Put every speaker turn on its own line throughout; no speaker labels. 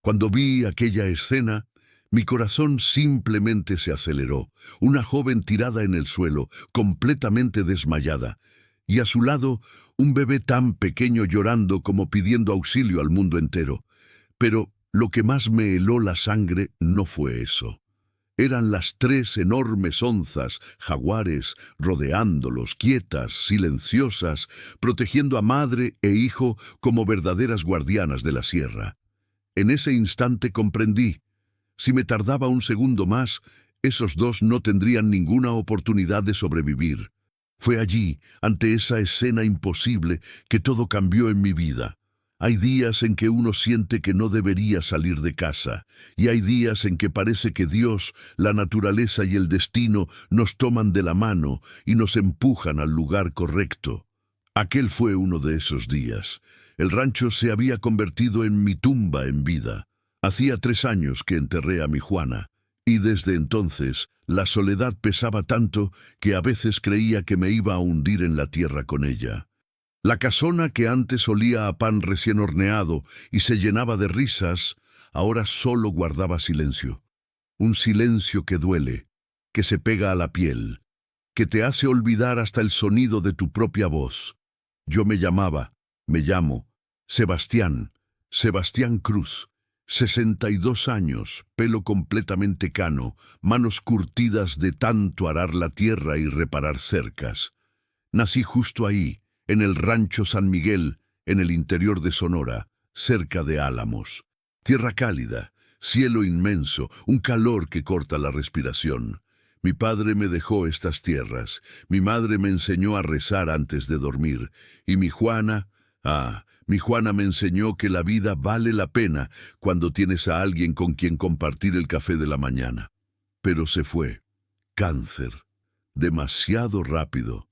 Cuando vi aquella escena, mi corazón simplemente se aceleró. Una joven tirada en el suelo, completamente desmayada, y a su lado un bebé tan pequeño llorando como pidiendo auxilio al mundo entero. Pero lo que más me heló la sangre no fue eso. Eran las tres enormes onzas, jaguares, rodeándolos, quietas, silenciosas, protegiendo a madre e hijo como verdaderas guardianas de la sierra. En ese instante comprendí. Si me tardaba un segundo más, esos dos no tendrían ninguna oportunidad de sobrevivir. Fue allí, ante esa escena imposible, que todo cambió en mi vida. Hay días en que uno siente que no debería salir de casa, y hay días en que parece que Dios, la naturaleza y el destino nos toman de la mano y nos empujan al lugar correcto. Aquel fue uno de esos días. El rancho se había convertido en mi tumba en vida. Hacía 3 años que enterré a mi Juana, y desde entonces la soledad pesaba tanto que a veces creía que me iba a hundir en la tierra con ella. La casona que antes olía a pan recién horneado y se llenaba de risas, ahora solo guardaba silencio. Un silencio que duele, que se pega a la piel, que te hace olvidar hasta el sonido de tu propia voz. Yo me llamo, Sebastián Cruz, 62 años, pelo completamente cano, manos curtidas de tanto arar la tierra y reparar cercas. Nací justo ahí, en el rancho San Miguel, en el interior de Sonora, cerca de Álamos. Tierra cálida, cielo inmenso, un calor que corta la respiración. Mi padre me dejó estas tierras, mi madre me enseñó a rezar antes de dormir, y mi Juana me enseñó que la vida vale la pena cuando tienes a alguien con quien compartir el café de la mañana. Pero se fue. Cáncer. Demasiado rápido.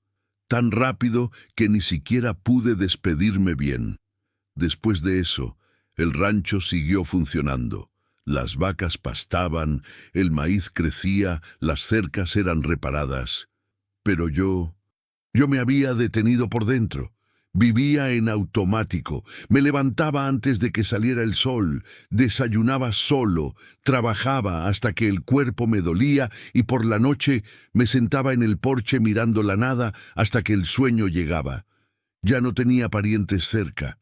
Tan rápido que ni siquiera pude despedirme bien. Después de eso, el rancho siguió funcionando. Las vacas pastaban, el maíz crecía, las cercas eran reparadas. Pero yo me había detenido por dentro. Vivía en automático, me levantaba antes de que saliera el sol, desayunaba solo, trabajaba hasta que el cuerpo me dolía y por la noche me sentaba en el porche mirando la nada hasta que el sueño llegaba. Ya no tenía parientes cerca.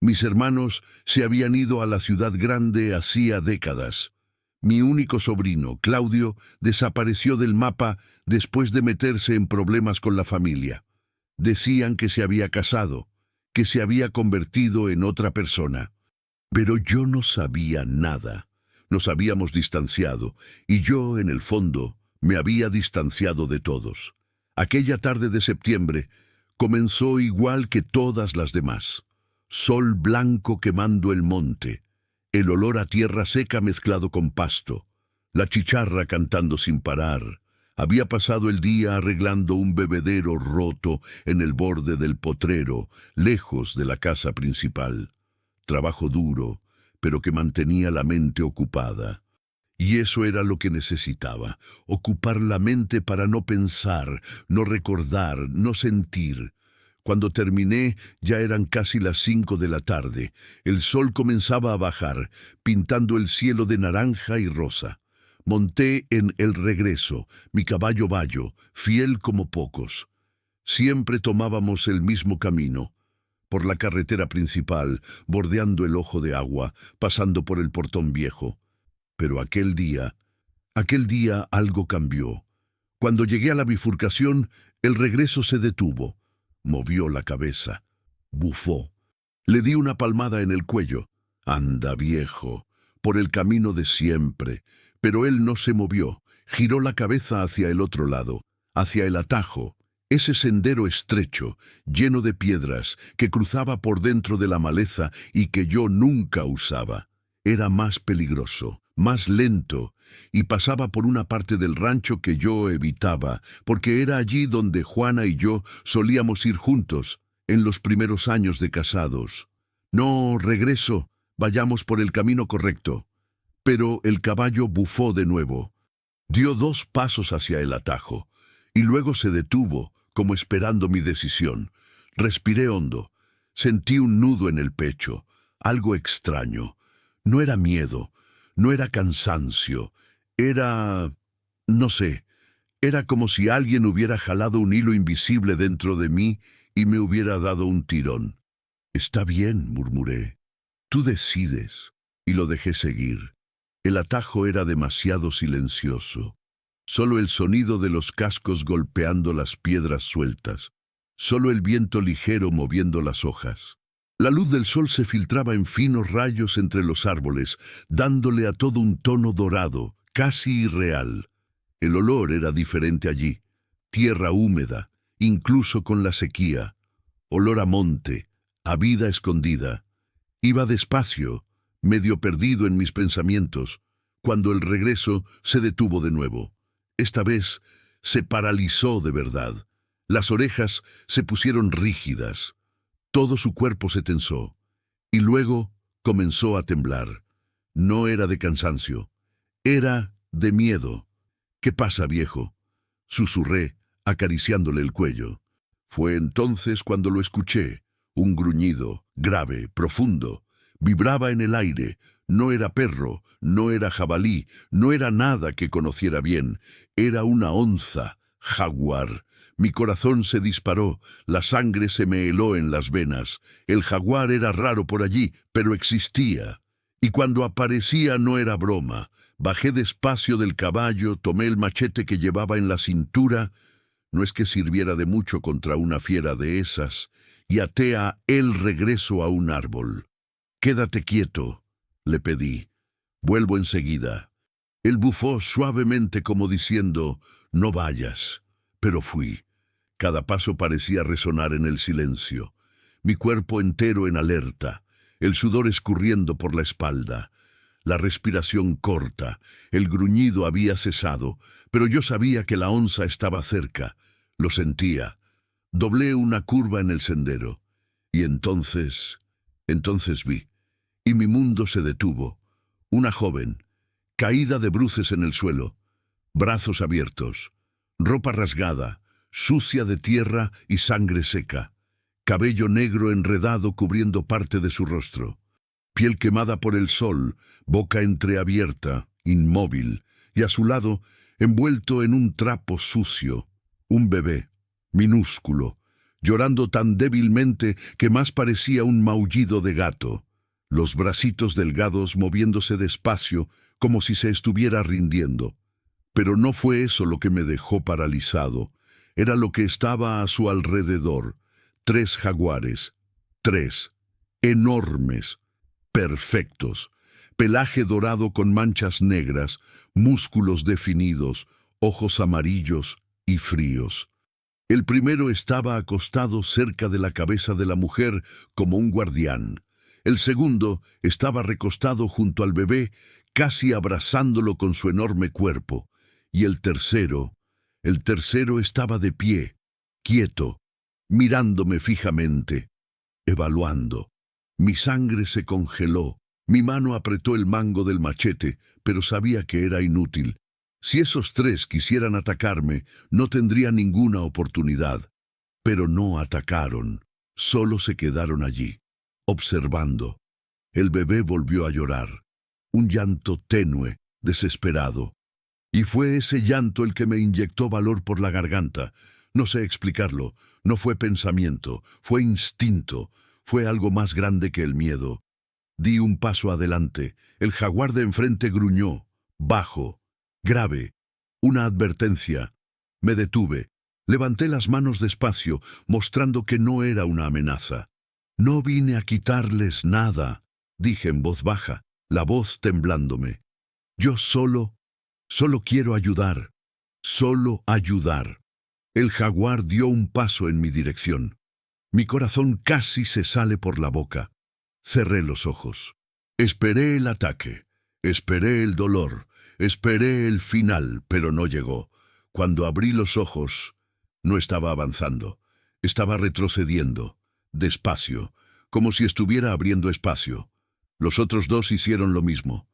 Mis hermanos se habían ido a la ciudad grande hacía décadas. Mi único sobrino, Claudio, desapareció del mapa después de meterse en problemas con la familia. Decían que se había casado, que se había convertido en otra persona. Pero yo no sabía nada. Nos habíamos distanciado, y yo, en el fondo, me había distanciado de todos. Aquella tarde de septiembre comenzó igual que todas las demás. Sol blanco quemando el monte, el olor a tierra seca mezclado con pasto, la chicharra cantando sin parar. Había pasado el día arreglando un bebedero roto en el borde del potrero, lejos de la casa principal. Trabajo duro, pero que mantenía la mente ocupada. Y eso era lo que necesitaba, ocupar la mente para no pensar, no recordar, no sentir. Cuando terminé, ya eran casi las 5 de la tarde. El sol comenzaba a bajar, pintando el cielo de naranja y rosa. Monté en El Regreso, mi caballo Bayo, fiel como pocos. Siempre tomábamos el mismo camino, por la carretera principal, bordeando el Ojo de Agua, pasando por el Portón Viejo. Pero aquel día algo cambió. Cuando llegué a la bifurcación, El Regreso se detuvo. Movió la cabeza. Bufó. Le di una palmada en el cuello. Anda, viejo, por el camino de siempre. Pero él no se movió. Giró la cabeza hacia el otro lado, hacia el atajo, ese sendero estrecho, lleno de piedras, que cruzaba por dentro de la maleza y que yo nunca usaba. Era más peligroso, más lento, y pasaba por una parte del rancho que yo evitaba, porque era allí donde Juana y yo solíamos ir juntos, en los primeros años de casados. No, Regreso, vayamos por el camino correcto. Pero el caballo bufó de nuevo. Dio 2 pasos hacia el atajo, y luego se detuvo, como esperando mi decisión. Respiré hondo. Sentí un nudo en el pecho, algo extraño. No era miedo, no era cansancio, era... no sé, era como si alguien hubiera jalado un hilo invisible dentro de mí y me hubiera dado un tirón. «Está bien», murmuré. «Tú decides». Y lo dejé seguir. El atajo era demasiado silencioso. Solo el sonido de los cascos golpeando las piedras sueltas. Solo el viento ligero moviendo las hojas. La luz del sol se filtraba en finos rayos entre los árboles, dándole a todo un tono dorado, casi irreal. El olor era diferente allí. Tierra húmeda, incluso con la sequía. Olor a monte, a vida escondida. Iba despacio, medio perdido en mis pensamientos, cuando el regreso se detuvo de nuevo. Esta vez se paralizó de verdad. Las orejas se pusieron rígidas. Todo su cuerpo se tensó. Y luego comenzó a temblar. No era de cansancio. Era de miedo. «¿Qué pasa, viejo?», susurré, acariciándole el cuello. Fue entonces cuando lo escuché. Un gruñido, grave, profundo. Vibraba en el aire. No era perro, no era jabalí, no era nada que conociera bien. Era una onza, jaguar. Mi corazón se disparó, la sangre se me heló en las venas. El jaguar era raro por allí, pero existía. Y cuando aparecía no era broma. Bajé despacio del caballo, tomé el machete que llevaba en la cintura, no es que sirviera de mucho contra una fiera de esas, y até a él regreso a un árbol. «Quédate quieto», le pedí. «Vuelvo enseguida». Él bufó suavemente como diciendo, «No vayas». Pero fui. Cada paso parecía resonar en el silencio. Mi cuerpo entero en alerta, el sudor escurriendo por la espalda. La respiración corta, el gruñido había cesado, pero yo sabía que la onza estaba cerca. Lo sentía. Doblé una curva en el sendero. Y entonces vi. Y mi mundo se detuvo. Una joven, caída de bruces en el suelo, brazos abiertos, ropa rasgada, sucia de tierra y sangre seca, cabello negro enredado cubriendo parte de su rostro, piel quemada por el sol, boca entreabierta, inmóvil, y a su lado, envuelto en un trapo sucio, un bebé, minúsculo, llorando tan débilmente que más parecía un maullido de gato, los bracitos delgados moviéndose despacio como si se estuviera rindiendo. Pero no fue eso lo que me dejó paralizado, era lo que estaba a su alrededor. 3 jaguares, 3, enormes, perfectos, pelaje dorado con manchas negras, músculos definidos, ojos amarillos y fríos. El primero estaba acostado cerca de la cabeza de la mujer como un guardián. El segundo estaba recostado junto al bebé, casi abrazándolo con su enorme cuerpo. Y el tercero estaba de pie, quieto, mirándome fijamente, evaluando. Mi sangre se congeló, mi mano apretó el mango del machete, pero sabía que era inútil. Si esos 3 quisieran atacarme, no tendría ninguna oportunidad. Pero no atacaron, solo se quedaron allí, observando. El bebé volvió a llorar, un llanto tenue, desesperado. Y fue ese llanto el que me inyectó valor por la garganta. No sé explicarlo, no fue pensamiento, fue instinto, fue algo más grande que el miedo. Di un paso adelante, el jaguar de enfrente gruñó, bajo, grave, una advertencia. Me detuve, levanté las manos despacio, mostrando que no era una amenaza. «No vine a quitarles nada», dije en voz baja, la voz temblándome. «Yo solo quiero ayudar, solo ayudar». El jaguar dio un paso en mi dirección. Mi corazón casi se sale por la boca. Cerré los ojos. Esperé el ataque, esperé el dolor, esperé el final, pero no llegó. Cuando abrí los ojos, no estaba avanzando, estaba retrocediendo, despacio, como si estuviera abriendo espacio. Los otros 2 hicieron lo mismo.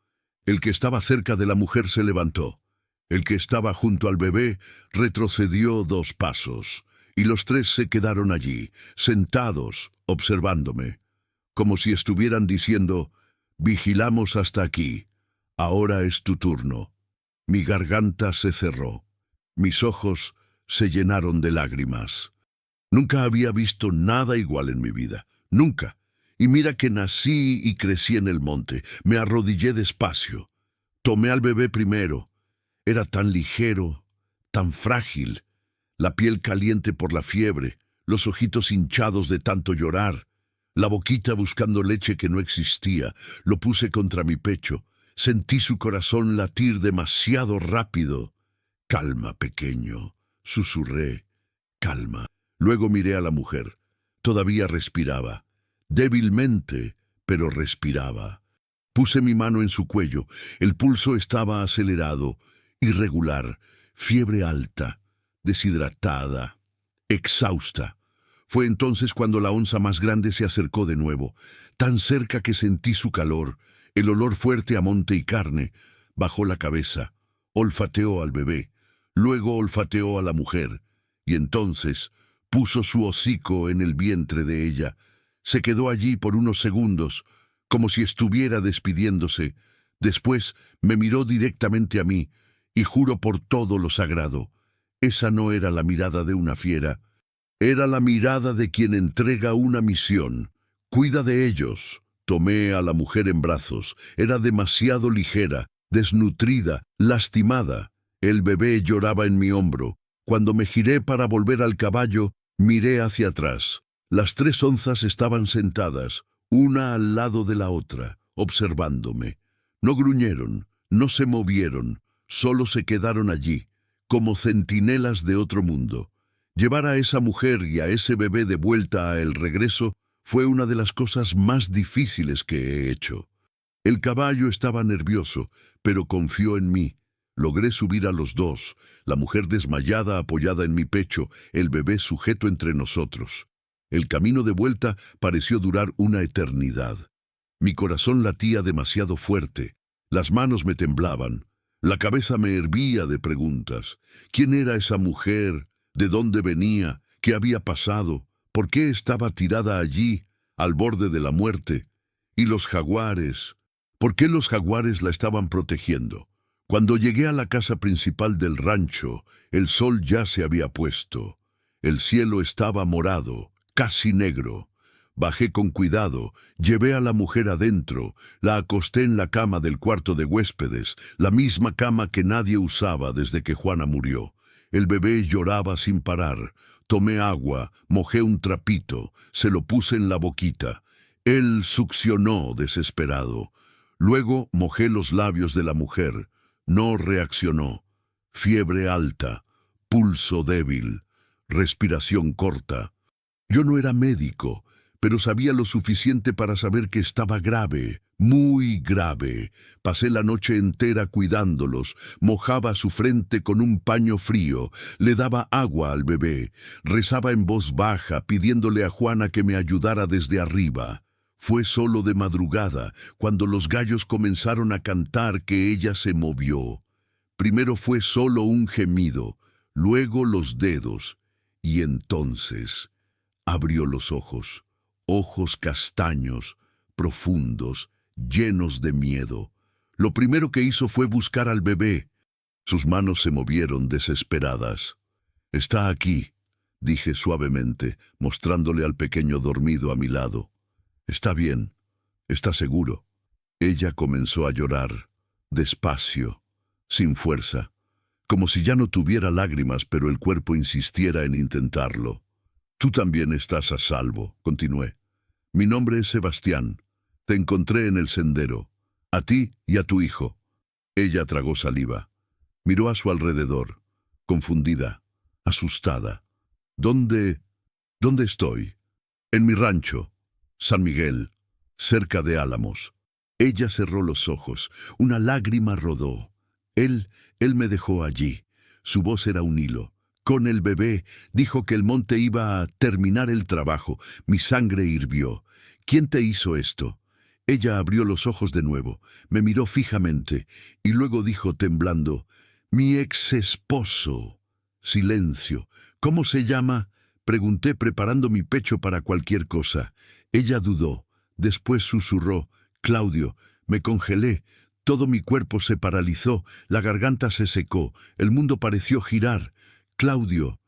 El que estaba cerca de la mujer se levantó. El que estaba junto al bebé retrocedió 2 pasos, y los 3 se quedaron allí, sentados, observándome, como si estuvieran diciendo, Vigilamos hasta aquí. Ahora es tu turno. Mi garganta se cerró. Mis ojos se llenaron de lágrimas. Nunca había visto nada igual en mi vida. Nunca. Y mira que nací y crecí en el monte. Me arrodillé despacio. Tomé al bebé primero. Era tan ligero, tan frágil. La piel caliente por la fiebre, los ojitos hinchados de tanto llorar, la boquita buscando leche que no existía. Lo puse contra mi pecho. Sentí su corazón latir demasiado rápido. Calma, pequeño, susurré. Calma. Luego miré a la mujer. Todavía respiraba. Débilmente, pero respiraba. Puse mi mano en su cuello. El pulso estaba acelerado, irregular, fiebre alta, deshidratada, exhausta. Fue entonces cuando la onza más grande se acercó de nuevo, tan cerca que sentí su calor, el olor fuerte a monte y carne. Bajó la cabeza, olfateó al bebé, luego olfateó a la mujer, y entonces puso su hocico en el vientre de ella. Se quedó allí por unos segundos, como si estuviera despidiéndose. Después me miró directamente a mí, y juro por todo lo sagrado, esa no era la mirada de una fiera, era la mirada de quien entrega una misión. Cuida de ellos. Tomé a la mujer en brazos. Era demasiado ligera, desnutrida, lastimada. El bebé lloraba en mi hombro. Cuando me giré para volver al caballo, miré hacia atrás. Las 3 onzas estaban sentadas, una al lado de la otra, observándome. No gruñeron, no se movieron, solo se quedaron allí, como centinelas de otro mundo. Llevar a esa mujer y a ese bebé de vuelta a el regreso fue una de las cosas más difíciles que he hecho. El caballo estaba nervioso, pero confió en mí. Logré subir a los dos, la mujer desmayada apoyada en mi pecho, el bebé sujeto entre nosotros. El camino de vuelta pareció durar una eternidad. Mi corazón latía demasiado fuerte, las manos me temblaban, la cabeza me hervía de preguntas. ¿Quién era esa mujer? ¿De dónde venía? ¿Qué había pasado? ¿Por qué estaba tirada allí, al borde de la muerte? ¿Y los jaguares? ¿Por qué los jaguares la estaban protegiendo? Cuando llegué a la casa principal del rancho, el sol ya se había puesto. El cielo estaba morado, casi negro. Bajé con cuidado, llevé a la mujer adentro, la acosté en la cama del cuarto de huéspedes, la misma cama que nadie usaba desde que Juana murió. El bebé lloraba sin parar. Tomé agua, mojé un trapito, se lo puse en la boquita. Él succionó desesperado. Luego mojé los labios de la mujer. No reaccionó. Fiebre alta, pulso débil, respiración corta. Yo no era médico, pero sabía lo suficiente para saber que estaba grave, muy grave. Pasé la noche entera cuidándolos, mojaba su frente con un paño frío, le daba agua al bebé, rezaba en voz baja pidiéndole a Juana que me ayudara desde arriba. Fue solo de madrugada, cuando los gallos comenzaron a cantar, que ella se movió. Primero fue solo un gemido, luego los dedos, y entonces abrió los ojos. Ojos castaños, profundos, llenos de miedo. Lo primero que hizo fue buscar al bebé. Sus manos se movieron desesperadas. «Está aquí», dije suavemente, mostrándole al pequeño dormido a mi lado. «Está bien, está seguro». Ella comenzó a llorar, despacio, sin fuerza, como si ya no tuviera lágrimas, pero el cuerpo insistiera en intentarlo. «Tú también estás a salvo», continué. «Mi nombre es Sebastián. Te encontré en el sendero. A ti y a tu hijo». Ella tragó saliva. Miró a su alrededor, confundida, asustada. ¿Dónde estoy?» «En mi rancho, San Miguel, cerca de Álamos». Ella cerró los ojos. Una lágrima rodó. Él me dejó allí. Su voz era un hilo. Con el bebé, dijo que el monte iba a terminar el trabajo. Mi sangre hirvió. «¿Quién te hizo esto?» Ella abrió los ojos de nuevo, me miró fijamente, y luego dijo temblando: «Mi ex esposo». Silencio. «¿Cómo se llama?», pregunté preparando mi pecho para cualquier cosa. Ella dudó, después susurró: Claudio, me congelé. Todo mi cuerpo se paralizó, la garganta se secó, el mundo pareció girar. Claudio.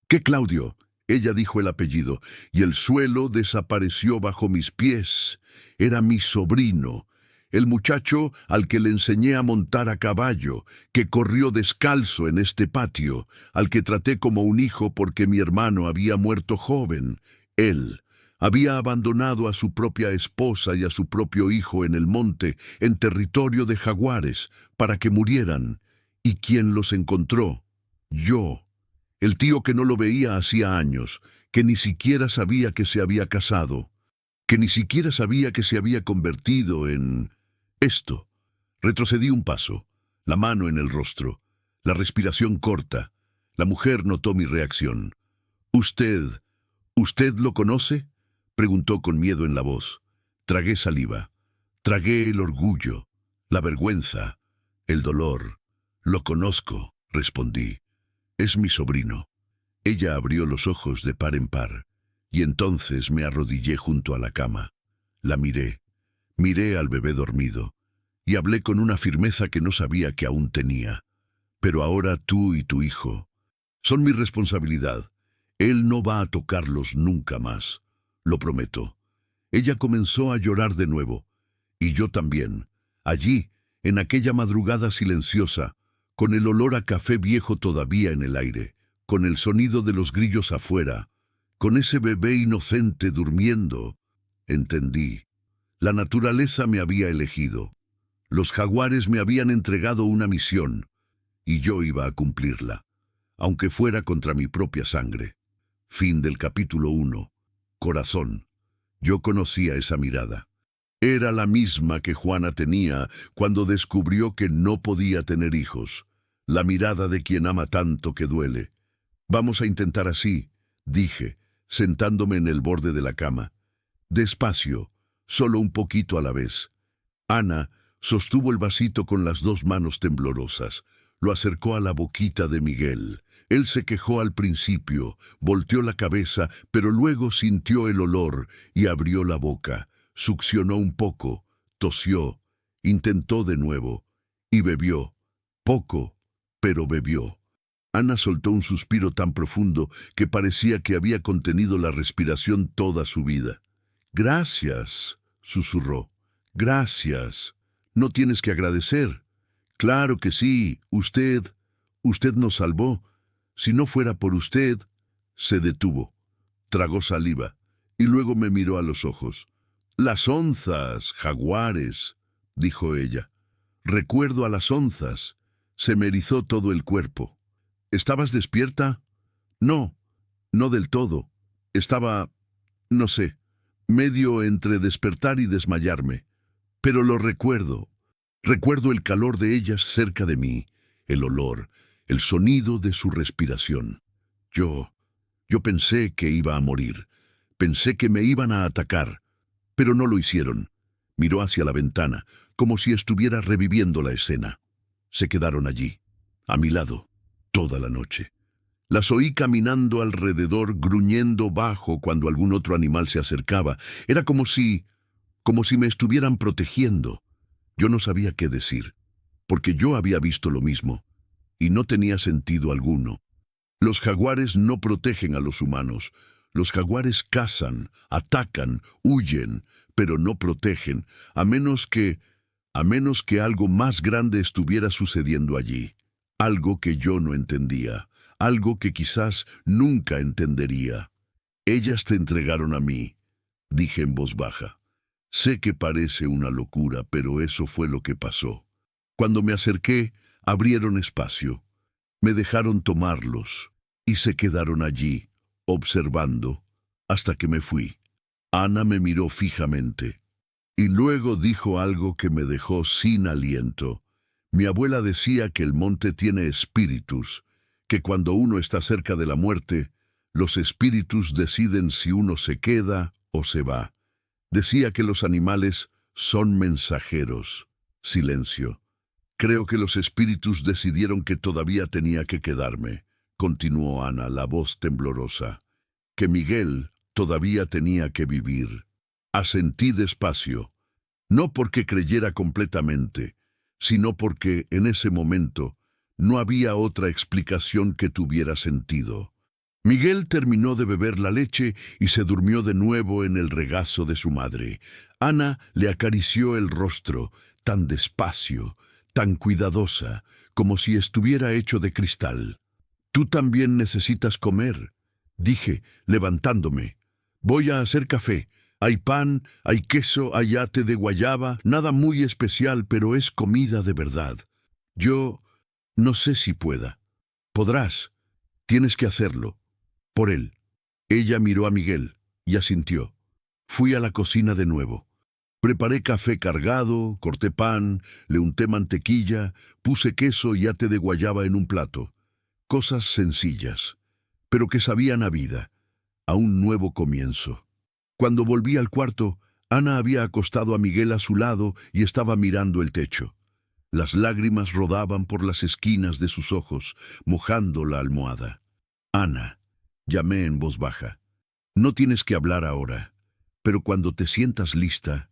¿Qué Claudio? Ella dijo el apellido, y el suelo desapareció bajo mis pies. Era mi sobrino, el muchacho al que le enseñé a montar a caballo, que corrió descalzo en este patio, al que traté como un hijo porque mi hermano había muerto joven. Él había abandonado a su propia esposa y a su propio hijo en el monte, en territorio de jaguares, para que murieran. ¿Y quién los encontró? Yo, el tío que no lo veía hacía años, que ni siquiera sabía que se había casado, que ni siquiera sabía que se había convertido en esto. Retrocedí un paso, la mano en el rostro, la respiración corta. La mujer notó mi reacción. ¿Usted lo conoce?», preguntó con miedo en la voz. Tragué saliva. Tragué el orgullo, la vergüenza, el dolor. «Lo conozco», respondí. «Es mi sobrino». Ella abrió los ojos de par en par, y entonces me arrodillé junto a la cama. La miré. Miré al bebé dormido, y hablé con una firmeza que no sabía que aún tenía. «Pero ahora tú y tu hijo son mi responsabilidad. Él no va a tocarlos nunca más. Lo prometo». Ella comenzó a llorar de nuevo, y yo también. Allí, en aquella madrugada silenciosa, con el olor a café viejo todavía en el aire, con el sonido de los grillos afuera, con ese bebé inocente durmiendo, entendí. La naturaleza me había elegido. Los jaguares me habían entregado una misión, y yo iba a cumplirla, aunque fuera contra mi propia sangre. Fin del capítulo 1. Corazón. Yo conocía esa mirada. Era la misma que Juana tenía cuando descubrió que no podía tener hijos. La mirada de quien ama tanto que duele. «Vamos a intentar así», dije, sentándome en el borde de la cama. «Despacio, solo un poquito a la vez». Ana sostuvo el vasito con las dos manos temblorosas. Lo acercó a la boquita de Miguel. Él se quejó al principio, volteó la cabeza, pero luego sintió el olor y abrió la boca. Succionó un poco, tosió, intentó de nuevo y bebió. Poco, pero bebió. Ana soltó un suspiro tan profundo que parecía que había contenido la respiración toda su vida. «Gracias», susurró. «Gracias. No tienes que agradecer». «Claro que sí. Usted nos salvó. Si no fuera por usted». Se detuvo. Tragó saliva y luego me miró a los ojos. «Las onzas, jaguares», dijo ella. «Recuerdo a las onzas». Se me erizó todo el cuerpo. «¿Estabas despierta?» «No, no del todo. Estaba, no sé, medio entre despertar y desmayarme. Pero lo recuerdo. Recuerdo el calor de ellas cerca de mí, el olor, el sonido de su respiración. Yo pensé que iba a morir. Pensé que me iban a atacar, pero no lo hicieron». Miró hacia la ventana, como si estuviera reviviendo la escena. Se quedaron allí, a mi lado, toda la noche. Las oí caminando alrededor, gruñendo bajo cuando algún otro animal se acercaba. Era como si me estuvieran protegiendo. Yo no sabía qué decir, porque yo había visto lo mismo, y no tenía sentido alguno. Los jaguares no protegen a los humanos. Los jaguares cazan, atacan, huyen, pero no protegen, a menos que algo más grande estuviera sucediendo allí. Algo que yo no entendía, algo que quizás nunca entendería. «Ellas te entregaron a mí», dije en voz baja. Sé que parece una locura, pero eso fue lo que pasó. Cuando me acerqué, abrieron espacio. Me dejaron tomarlos y se quedaron allí, observando, hasta que me fui. Ana me miró fijamente y luego dijo algo que me dejó sin aliento. Mi abuela decía que el monte tiene espíritus, que cuando uno está cerca de la muerte, los espíritus deciden si uno se queda o se va. Decía que los animales son mensajeros. Silencio. «Creo que los espíritus decidieron que todavía tenía que quedarme», continuó Ana, la voz temblorosa. «Que Miguel todavía tenía que vivir». Asentí despacio. no porque creyera completamente, sino porque en ese momento no había otra explicación que tuviera sentido. Miguel terminó de beber la leche y se durmió de nuevo en el regazo de su madre. Ana le acarició el rostro, tan despacio, tan cuidadosa, como si estuviera hecho de cristal. «Tú también necesitas comer», dije, levantándome. «Voy a hacer café. Hay pan, hay queso, hay ate de guayaba, nada muy especial, pero es comida de verdad. Yo no sé si pueda». «Podrás. Tienes que hacerlo. Por él». Ella miró a Miguel y asintió. Fui a la cocina de nuevo. Preparé café cargado, corté pan, le unté mantequilla, puse queso y ate de guayaba en un plato. Cosas sencillas, pero que sabían a vida, a un nuevo comienzo. Cuando volví al cuarto, Ana había acostado a Miguel a su lado y estaba mirando el techo. Las lágrimas rodaban por las esquinas de sus ojos, mojando la almohada. «Ana», llamé en voz baja, «no tienes que hablar ahora, pero cuando te sientas lista,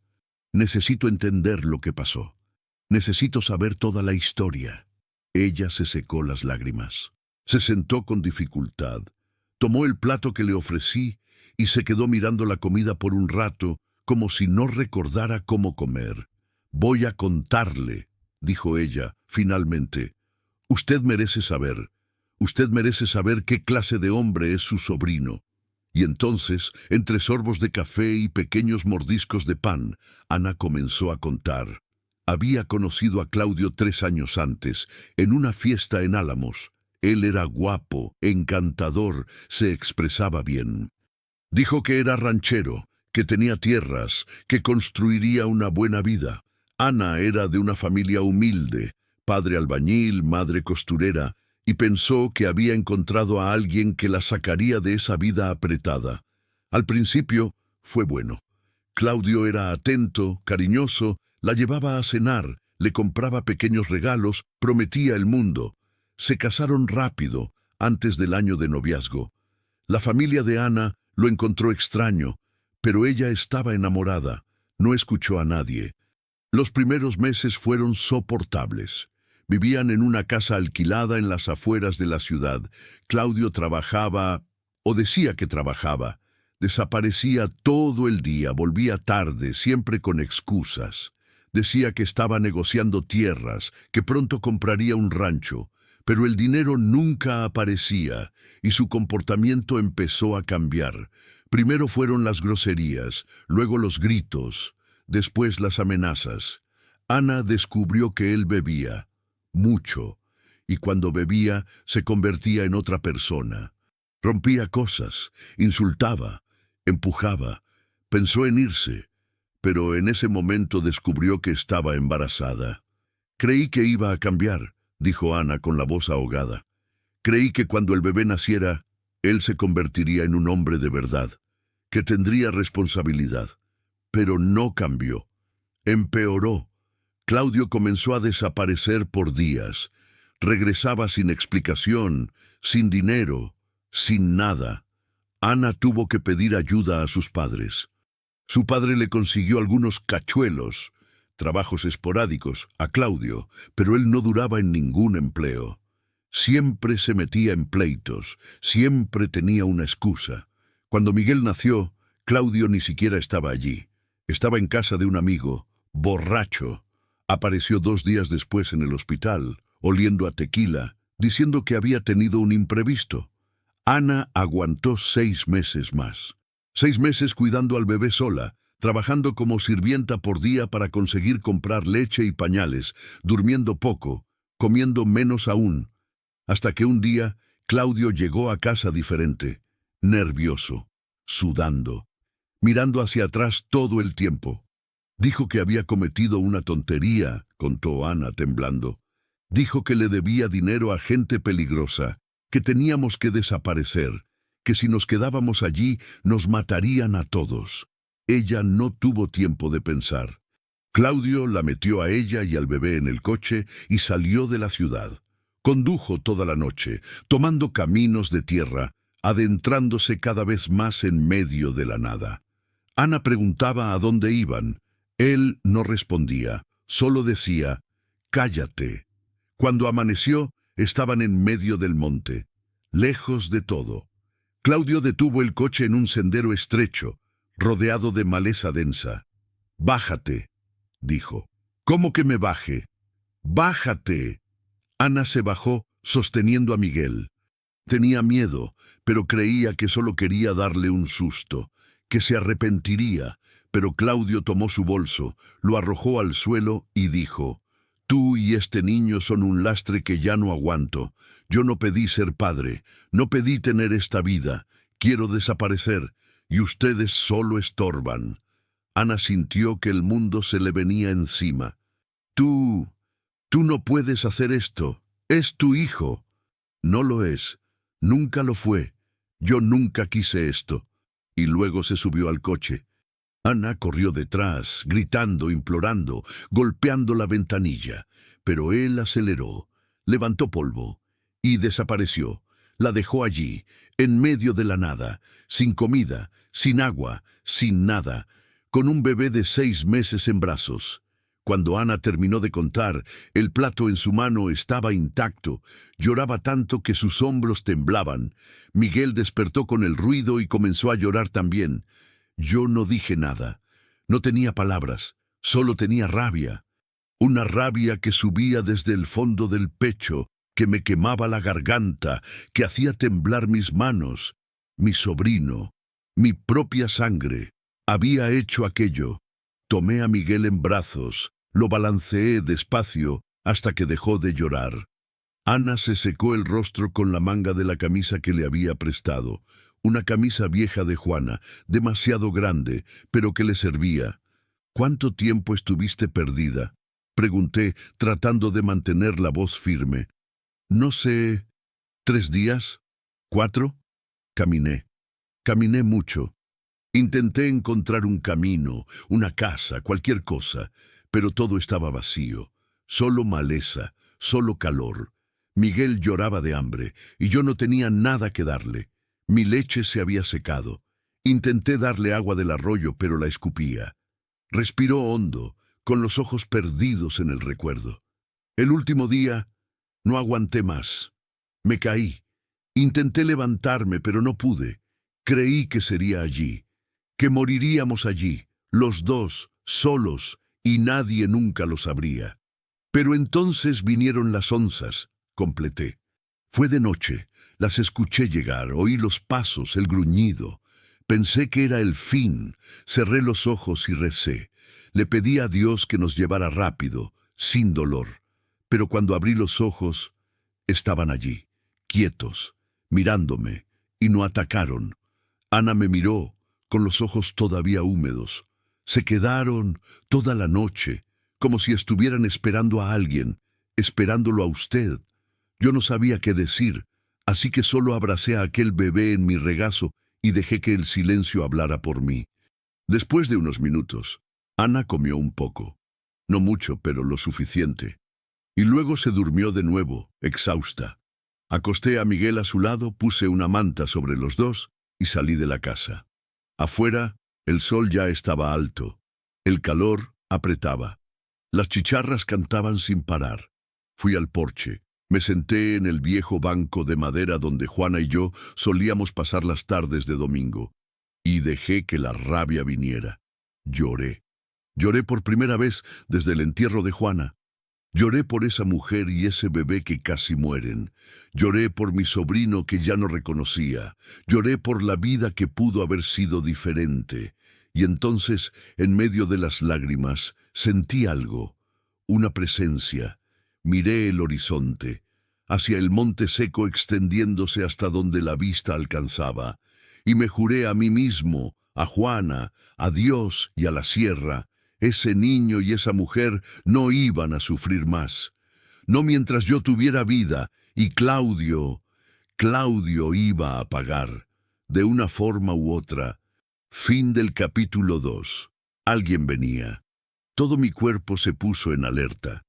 necesito entender lo que pasó. Necesito saber toda la historia». Ella se secó las lágrimas. Se sentó con dificultad, tomó el plato que le ofrecí y se quedó mirando la comida por un rato, como si no recordara cómo comer. «Voy a contarle», dijo ella, finalmente. «Usted merece saber. Usted merece saber qué clase de hombre es su sobrino». Y entonces, entre sorbos de café y pequeños mordiscos de pan, Ana comenzó a contar. Había conocido a Claudio 3 años antes, en una fiesta en Álamos. Él era guapo, encantador, se expresaba bien. Dijo que era ranchero, que tenía tierras, que construiría una buena vida. Ana era de una familia humilde, padre albañil, madre costurera, y pensó que había encontrado a alguien que la sacaría de esa vida apretada. Al principio fue bueno. Claudio era atento, cariñoso, la llevaba a cenar, le compraba pequeños regalos, prometía el mundo. Se casaron rápido, antes del año de noviazgo. La familia de Ana lo encontró extraño, pero ella estaba enamorada, no escuchó a nadie. Los primeros meses fueron soportables. Vivían en una casa alquilada en las afueras de la ciudad. Claudio trabajaba, o decía que trabajaba. Desaparecía todo el día, volvía tarde, siempre con excusas. Decía que estaba negociando tierras, que pronto compraría un rancho, pero el dinero nunca aparecía y su comportamiento empezó a cambiar. Primero fueron las groserías, luego los gritos, después las amenazas. Ana descubrió que él bebía mucho, y cuando bebía se convertía en otra persona. Rompía cosas, insultaba, empujaba, pensó en irse, pero en ese momento descubrió que estaba embarazada. «Creí que iba a cambiar», dijo Ana con la voz ahogada. «Creí que cuando el bebé naciera, él se convertiría en un hombre de verdad, que tendría responsabilidad. Pero no cambió. Empeoró. Claudio comenzó a desaparecer por días. Regresaba sin explicación, sin dinero, sin nada. Ana tuvo que pedir ayuda a sus padres. Su padre le consiguió algunos cachuelos, trabajos esporádicos, a Claudio, pero él no duraba en ningún empleo. Siempre se metía en pleitos, siempre tenía una excusa. Cuando Miguel nació, Claudio ni siquiera estaba allí. Estaba en casa de un amigo, borracho. Apareció 2 días después en el hospital, oliendo a tequila, diciendo que había tenido un imprevisto. Ana aguantó 6 meses más. 6 meses cuidando al bebé sola, trabajando como sirvienta por día para conseguir comprar leche y pañales, durmiendo poco, comiendo menos aún, hasta que un día Claudio llegó a casa diferente, nervioso, sudando, mirando hacia atrás todo el tiempo. Dijo que había cometido una tontería, contó Ana temblando. Dijo que le debía dinero a gente peligrosa, que teníamos que desaparecer, que si nos quedábamos allí nos matarían a todos. Ella no tuvo tiempo de pensar. Claudio la metió a ella y al bebé en el coche y salió de la ciudad. Condujo toda la noche, tomando caminos de tierra, adentrándose cada vez más en medio de la nada. Ana preguntaba a dónde iban. Él no respondía, solo decía, «Cállate». Cuando amaneció, estaban en medio del monte, lejos de todo. Claudio detuvo el coche en un sendero estrecho, rodeado de maleza densa. «Bájate», dijo. «¿Cómo que me baje?» «Bájate». Ana se bajó, sosteniendo a Miguel. Tenía miedo, pero creía que solo quería darle un susto, que se arrepentiría, pero Claudio tomó su bolso, lo arrojó al suelo y dijo, «Tú y este niño son un lastre que ya no aguanto. Yo no pedí ser padre, no pedí tener esta vida. Quiero desaparecer, y ustedes solo estorban». Ana sintió que el mundo se le venía encima. Tú no puedes hacer esto. Es tu hijo». «No lo es. Nunca lo fue. Yo nunca quise esto». Y luego se subió al coche. Ana corrió detrás, gritando, implorando, golpeando la ventanilla. Pero él aceleró, levantó polvo y desapareció. La dejó allí, en medio de la nada, sin comida, sin agua, sin nada, con un bebé de 6 meses en brazos. Cuando Ana terminó de contar, el plato en su mano estaba intacto. Lloraba tanto que sus hombros temblaban. Miguel despertó con el ruido y comenzó a llorar también. Yo no dije nada. No tenía palabras, solo tenía rabia. Una rabia que subía desde el fondo del pecho, que me quemaba la garganta, que hacía temblar mis manos. Mi sobrino, mi propia sangre, había hecho aquello. Tomé a Miguel en brazos, lo balanceé despacio hasta que dejó de llorar. Ana se secó el rostro con la manga de la camisa que le había prestado, una camisa vieja de Juana, demasiado grande, pero que le servía. «¿Cuánto tiempo estuviste perdida?», pregunté, tratando de mantener la voz firme. «No sé, 3 días, 4. Caminé mucho. Intenté encontrar un camino, una casa, cualquier cosa, pero todo estaba vacío, solo maleza, solo calor. Miguel lloraba de hambre y yo no tenía nada que darle. Mi leche se había secado. Intenté darle agua del arroyo, pero la escupía. Respiró hondo, con los ojos perdidos en el recuerdo. El último día, no aguanté más. Me caí. Intenté levantarme, pero no pude. Creí que sería allí, que moriríamos allí, los dos, solos, y nadie nunca lo sabría. Pero entonces vinieron las onzas, completé. Fue de noche, las escuché llegar, oí los pasos, el gruñido. Pensé que era el fin, cerré los ojos y recé. Le pedí a Dios que nos llevara rápido, sin dolor. Pero cuando abrí los ojos, estaban allí, quietos, mirándome, y no atacaron. Ana me miró, con los ojos todavía húmedos. Se quedaron toda la noche, como si estuvieran esperando a alguien, esperándolo a usted. Yo no sabía qué decir, así que solo abracé a aquel bebé en mi regazo y dejé que el silencio hablara por mí. Después de unos minutos, Ana comió un poco. No mucho, pero lo suficiente. Y luego se durmió de nuevo, exhausta. Acosté a Miguel a su lado, puse una manta sobre los dos y salí de la casa. Afuera, el sol ya estaba alto. El calor apretaba. Las chicharras cantaban sin parar. Fui al porche. Me senté en el viejo banco de madera donde Juana y yo solíamos pasar las tardes de domingo. Y dejé que la rabia viniera. Lloré. Lloré por primera vez desde el entierro de Juana. Lloré por esa mujer y ese bebé que casi mueren. Lloré por mi sobrino que ya no reconocía. Lloré por la vida que pudo haber sido diferente. Y entonces, en medio de las lágrimas, sentí algo, una presencia. Miré el horizonte, hacia el monte seco extendiéndose hasta donde la vista alcanzaba, y me juré a mí mismo, a Juana, a Dios y a la sierra, ese niño y esa mujer no iban a sufrir más. No mientras yo tuviera vida, y Claudio iba a pagar, de una forma u otra. Fin del capítulo 2. Alguien venía. Todo mi cuerpo se puso en alerta.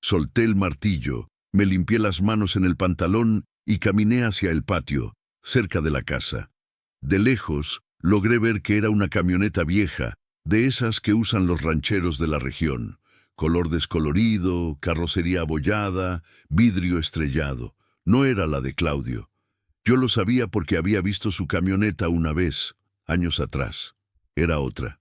Solté el martillo, me limpié las manos en el pantalón y caminé hacia el patio, cerca de la casa. De lejos, logré ver que era una camioneta vieja, de esas que usan los rancheros de la región. Color descolorido, carrocería abollada, vidrio estrellado. No era la de Claudio. Yo lo sabía porque había visto su camioneta una vez, años atrás. Era otra.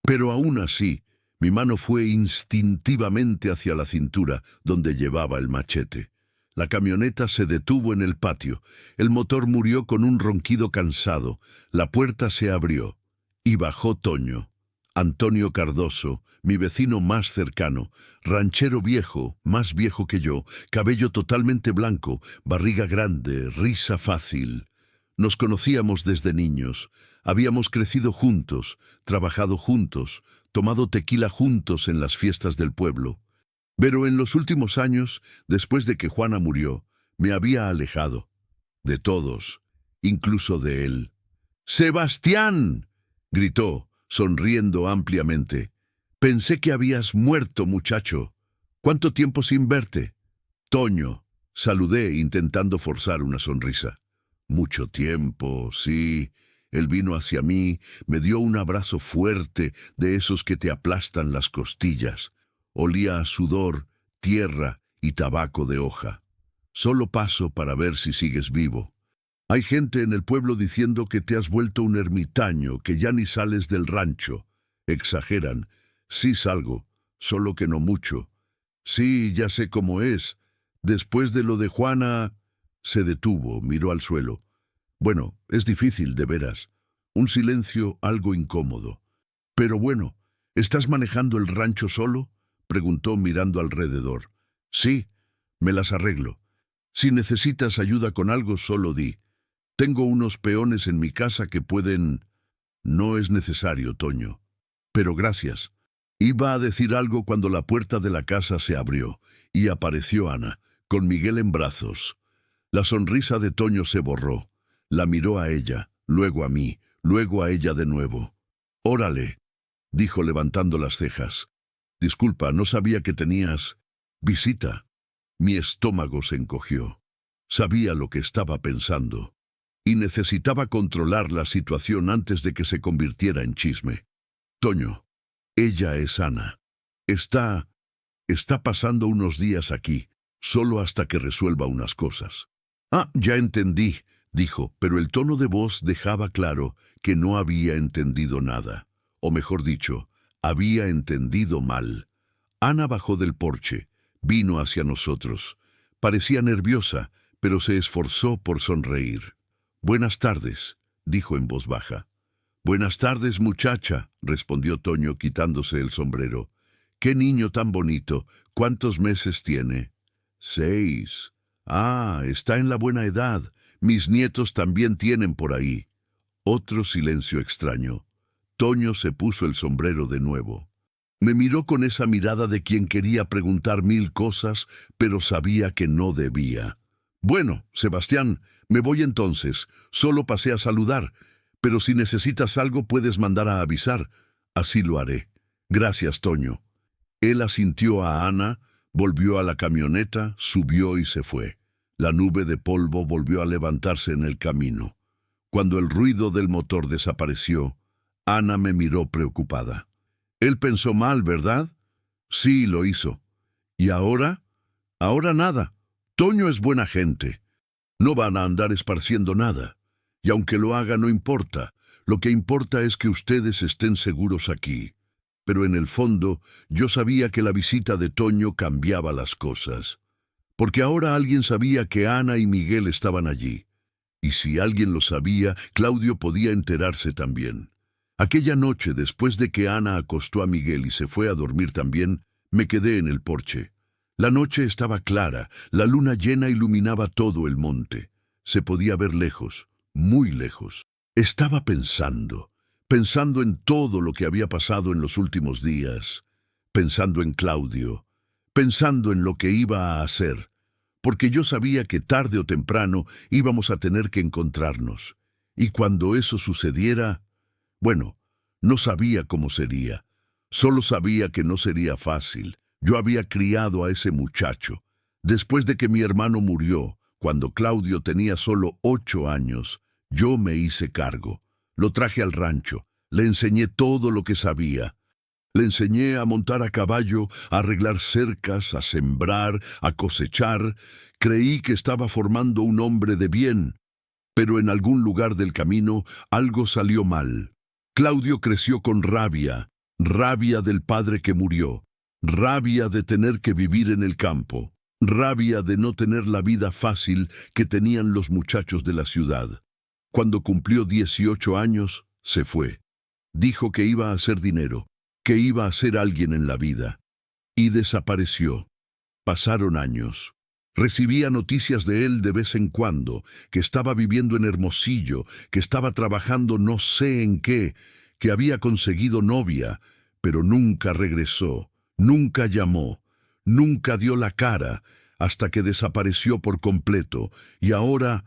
Pero aún así, mi mano fue instintivamente hacia la cintura, donde llevaba el machete. La camioneta se detuvo en el patio. El motor murió con un ronquido cansado. La puerta se abrió. Y bajó Toño. Antonio Cardoso, mi vecino más cercano, ranchero viejo, más viejo que yo, cabello totalmente blanco, barriga grande, risa fácil. Nos conocíamos desde niños. Habíamos crecido juntos, trabajado juntos, tomado tequila juntos en las fiestas del pueblo. Pero en los últimos años, después de que Juana murió, me había alejado. De todos, incluso de él. ¡Sebastián!, gritó, sonriendo ampliamente. Pensé que habías muerto, muchacho. ¿Cuánto tiempo sin verte? Toño, saludé intentando forzar una sonrisa. Mucho tiempo, sí. Él vino hacia mí, me dio un abrazo fuerte de esos que te aplastan las costillas. Olía a sudor, tierra y tabaco de hoja. Solo paso para ver si sigues vivo. Hay gente en el pueblo diciendo que te has vuelto un ermitaño, que ya ni sales del rancho. Exageran. Sí salgo, solo que no mucho. Sí, ya sé cómo es. Después de lo de Juana... Se detuvo, miró al suelo. Bueno, es difícil, de veras. Un silencio algo incómodo. Pero bueno, ¿estás manejando el rancho solo?, preguntó mirando alrededor. Sí, me las arreglo. Si necesitas ayuda con algo, solo di. Tengo unos peones en mi casa que pueden... No es necesario, Toño. Pero gracias. Iba a decir algo cuando la puerta de la casa se abrió y apareció Ana, con Miguel en brazos. La sonrisa de Toño se borró. La miró a ella, luego a mí, luego a ella de nuevo. «Órale», dijo levantando las cejas. «Disculpa, no sabía que tenías... visita». Mi estómago se encogió. Sabía lo que estaba pensando. Y necesitaba controlar la situación antes de que se convirtiera en chisme. «Toño, ella es Ana. Está pasando unos días aquí, solo hasta que resuelva unas cosas». «Ah, ya entendí», dijo, pero el tono de voz dejaba claro que no había entendido nada. O mejor dicho, había entendido mal. Ana bajó del porche, vino hacia nosotros. Parecía nerviosa, pero se esforzó por sonreír. «Buenas tardes», dijo en voz baja. «Buenas tardes, muchacha», respondió Toño quitándose el sombrero. «Qué niño tan bonito. ¿Cuántos meses tiene?» 6. «Ah, está en la buena edad. Mis nietos también tienen por ahí». Otro silencio extraño. Toño se puso el sombrero de nuevo. Me miró con esa mirada de quien quería preguntar 1000 cosas, pero sabía que no debía. «Bueno, Sebastián, me voy entonces. Solo pasé a saludar. Pero si necesitas algo puedes mandar a avisar. Así lo haré. Gracias, Toño». Él asintió a Ana, volvió a la camioneta, subió y se fue. La nube de polvo volvió a levantarse en el camino. Cuando el ruido del motor desapareció, Ana me miró preocupada. «Él pensó mal, ¿verdad?» «Sí, lo hizo». «¿Y ahora?» «Ahora nada. Toño es buena gente. No van a andar esparciendo nada. Y aunque lo haga no importa. Lo que importa es que ustedes estén seguros aquí». Pero en el fondo yo sabía que la visita de Toño cambiaba las cosas. Porque ahora alguien sabía que Ana y Miguel estaban allí. Y si alguien lo sabía, Claudio podía enterarse también. Aquella noche, después de que Ana acostó a Miguel y se fue a dormir también, me quedé en el porche. La noche estaba clara, la luna llena iluminaba todo el monte. Se podía ver lejos, muy lejos. Estaba pensando en todo lo que había pasado en los últimos días, pensando en Claudio, pensando en lo que iba a hacer, porque yo sabía que tarde o temprano íbamos a tener que encontrarnos. Y cuando eso sucediera, bueno, no sabía cómo sería, solo sabía que no sería fácil. Yo había criado a ese muchacho. Después de que mi hermano murió, cuando Claudio tenía solo 8 años, yo me hice cargo. Lo traje al rancho, Le enseñé todo lo que sabía. Le enseñé a montar a caballo, a arreglar cercas, a sembrar, a cosechar. Creí que estaba formando un hombre de bien, pero en algún lugar del camino algo salió mal. Claudio creció con rabia, rabia del padre que murió, rabia de tener que vivir en el campo, rabia de no tener la vida fácil que tenían los muchachos de la ciudad. Cuando cumplió 18 años, se fue. Dijo que iba a hacer dinero, que iba a ser alguien en la vida. Y desapareció. Pasaron años. Recibía noticias de él de vez en cuando, que estaba viviendo en Hermosillo, que estaba trabajando no sé en qué, que había conseguido novia, pero nunca regresó, nunca llamó, nunca dio la cara, hasta que desapareció por completo, y ahora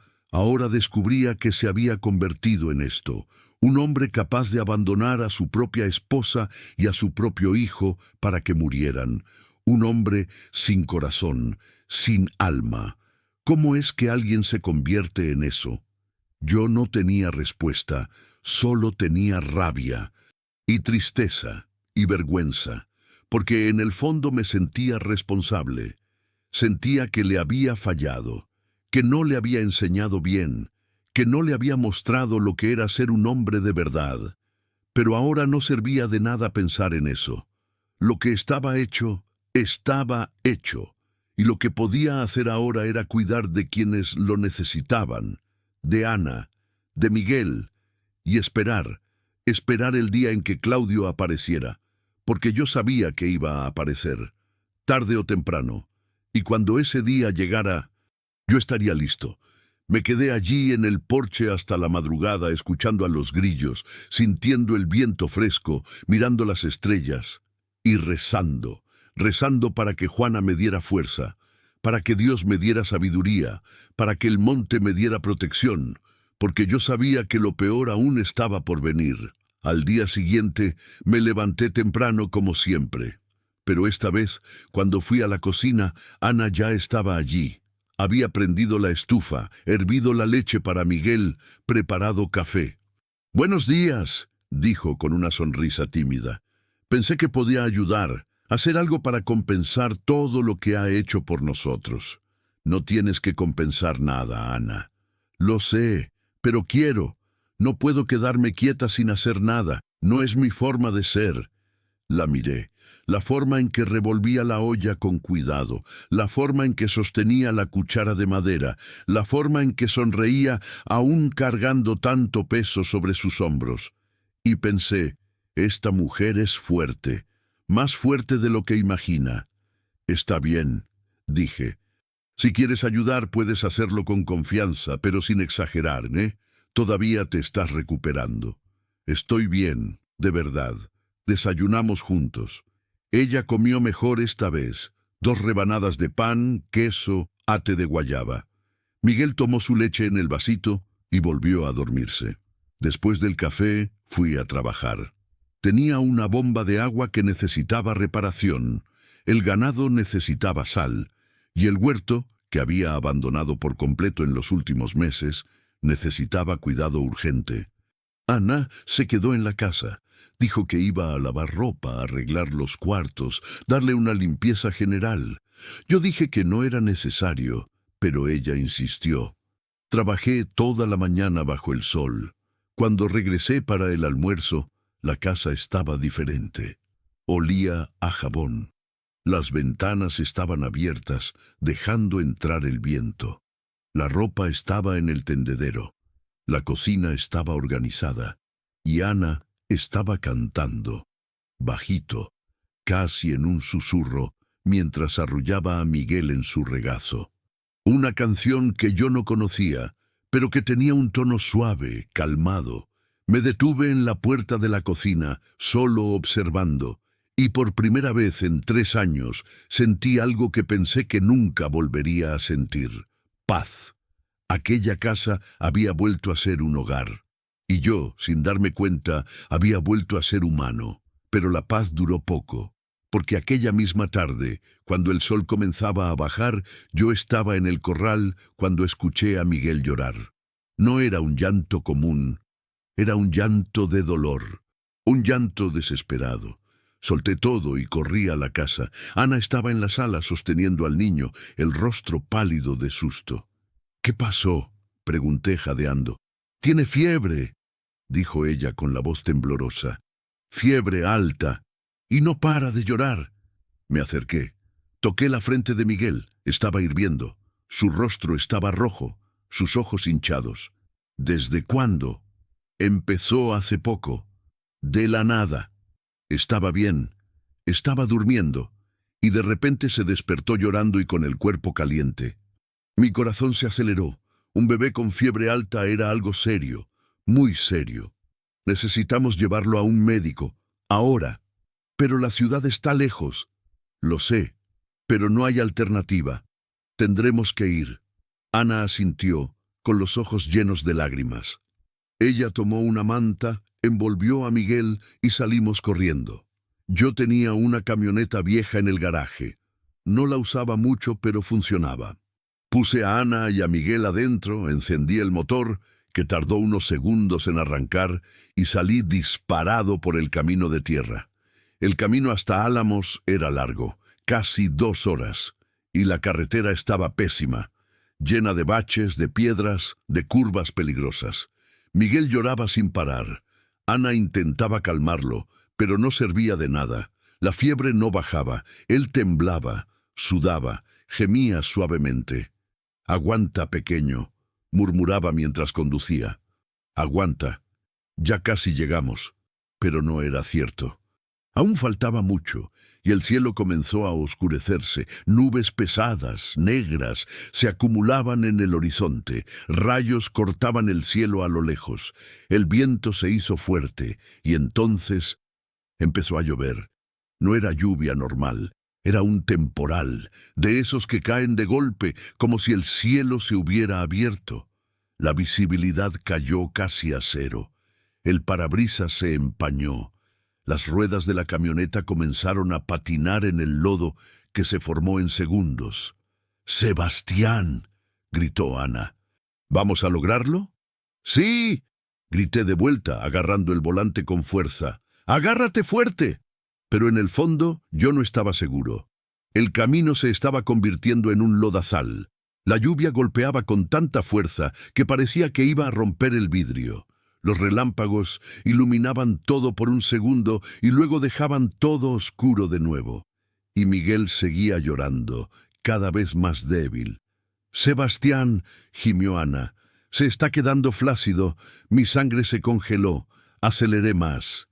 descubría que se había convertido en esto, un hombre capaz de abandonar a su propia esposa y a su propio hijo para que murieran, un hombre sin corazón, sin alma. ¿Cómo es que alguien se convierte en eso? Yo no tenía respuesta, solo tenía rabia y tristeza y vergüenza, porque en el fondo me sentía responsable. Sentía que le había fallado, que no le había enseñado bien, que no le había mostrado lo que era ser un hombre de verdad. Pero ahora no servía de nada pensar en eso. Lo que estaba hecho, y lo que podía hacer ahora era cuidar de quienes lo necesitaban, de Ana, de Miguel, y esperar el día en que Claudio apareciera, porque yo sabía que iba a aparecer, tarde o temprano, y cuando ese día llegara, yo estaría listo. Me quedé allí en el porche hasta la madrugada, escuchando a los grillos, sintiendo el viento fresco, mirando las estrellas y rezando para que Juana me diera fuerza, para que Dios me diera sabiduría, para que el monte me diera protección, porque yo sabía que lo peor aún estaba por venir. Al día siguiente me levanté temprano como siempre, pero esta vez, cuando fui a la cocina, Ana ya estaba allí. Había prendido la estufa, hervido la leche para Miguel, preparado café. «Buenos días», dijo con una sonrisa tímida. «Pensé que podía ayudar, hacer algo para compensar todo lo que ha hecho por nosotros». «No tienes que compensar nada, Ana». «Lo sé, pero quiero. No puedo quedarme quieta sin hacer nada. No es mi forma de ser». La miré. La forma en que revolvía la olla con cuidado, la forma en que sostenía la cuchara de madera, la forma en que sonreía aún cargando tanto peso sobre sus hombros. Y pensé, esta mujer es fuerte, más fuerte de lo que imagina. «Está bien», dije. «Si quieres ayudar puedes hacerlo con confianza, pero sin exagerar, ¿eh? Todavía te estás recuperando». «Estoy bien, de verdad». Desayunamos juntos. Ella comió mejor esta vez, 2 rebanadas de pan, queso, ate de guayaba. Miguel tomó su leche en el vasito y volvió a dormirse. Después del café, fui a trabajar. Tenía una bomba de agua que necesitaba reparación, el ganado necesitaba sal, y el huerto, que había abandonado por completo en los últimos meses, necesitaba cuidado urgente. Ana se quedó en la casa. Dijo que iba a lavar ropa, arreglar los cuartos, darle una limpieza general. Yo dije que no era necesario, pero ella insistió. Trabajé toda la mañana bajo el sol. Cuando regresé para el almuerzo, la casa estaba diferente. Olía a jabón. Las ventanas estaban abiertas, dejando entrar el viento. La ropa estaba en el tendedero. La cocina estaba organizada. Y Ana estaba cantando, bajito, casi en un susurro, mientras arrullaba a Miguel en su regazo. Una canción que yo no conocía, pero que tenía un tono suave, calmado. Me detuve en la puerta de la cocina, solo observando, y por primera vez en 3 años sentí algo que pensé que nunca volvería a sentir: paz. Aquella casa había vuelto a ser un hogar. Y yo, sin darme cuenta, había vuelto a ser humano. Pero la paz duró poco, porque aquella misma tarde, cuando el sol comenzaba a bajar, yo estaba en el corral cuando escuché a Miguel llorar. No era un llanto común, era un llanto de dolor. Un llanto desesperado. Solté todo y corrí a la casa. Ana estaba en la sala sosteniendo al niño, el rostro pálido de susto. «¿Qué pasó?», pregunté jadeando. «Tiene fiebre», dijo ella con la voz temblorosa. «Fiebre alta. Y no para de llorar». Me acerqué. Toqué la frente de Miguel. Estaba hirviendo. Su rostro estaba rojo, sus ojos hinchados. «¿Desde cuándo?». «Empezó hace poco. De la nada. Estaba bien. Estaba durmiendo. Y de repente se despertó llorando y con el cuerpo caliente». Mi corazón se aceleró. Un bebé con fiebre alta era algo serio, muy serio. Necesitamos llevarlo a un médico, ahora. Pero la ciudad está lejos. Lo sé, pero no hay alternativa. Tendremos que ir. Ana asintió, con los ojos llenos de lágrimas. Ella tomó una manta, envolvió a Miguel y salimos corriendo. Yo tenía una camioneta vieja en el garaje. No la usaba mucho, pero funcionaba. Puse a Ana y a Miguel adentro, encendí el motor, que tardó unos segundos en arrancar, y salí disparado por el camino de tierra. El camino hasta Álamos era largo, casi 2 horas, y la carretera estaba pésima, llena de baches, de piedras, de curvas peligrosas. Miguel lloraba sin parar. Ana intentaba calmarlo, pero no servía de nada. La fiebre no bajaba, él temblaba, sudaba, gemía suavemente. «Aguanta, pequeño», murmuraba mientras conducía. «Aguanta. Ya casi llegamos». Pero no era cierto. Aún faltaba mucho, y el cielo comenzó a oscurecerse. Nubes pesadas, negras, se acumulaban en el horizonte. Rayos cortaban el cielo a lo lejos. El viento se hizo fuerte, y entonces empezó a llover. No era lluvia normal. Era un temporal, de esos que caen de golpe, como si el cielo se hubiera abierto. La visibilidad cayó casi a cero. El parabrisas se empañó. Las ruedas de la camioneta comenzaron a patinar en el lodo que se formó en segundos. «¡Sebastián!», gritó Ana. «¿Vamos a lograrlo?». «¡Sí!», grité de vuelta, agarrando el volante con fuerza. «¡Agárrate fuerte!». Pero en el fondo yo no estaba seguro. El camino se estaba convirtiendo en un lodazal. La lluvia golpeaba con tanta fuerza que parecía que iba a romper el vidrio. Los relámpagos iluminaban todo por un segundo y luego dejaban todo oscuro de nuevo. Y Miguel seguía llorando, cada vez más débil. «Sebastián», gimió Ana, «se está quedando flácido, mi sangre se congeló, aceleré más».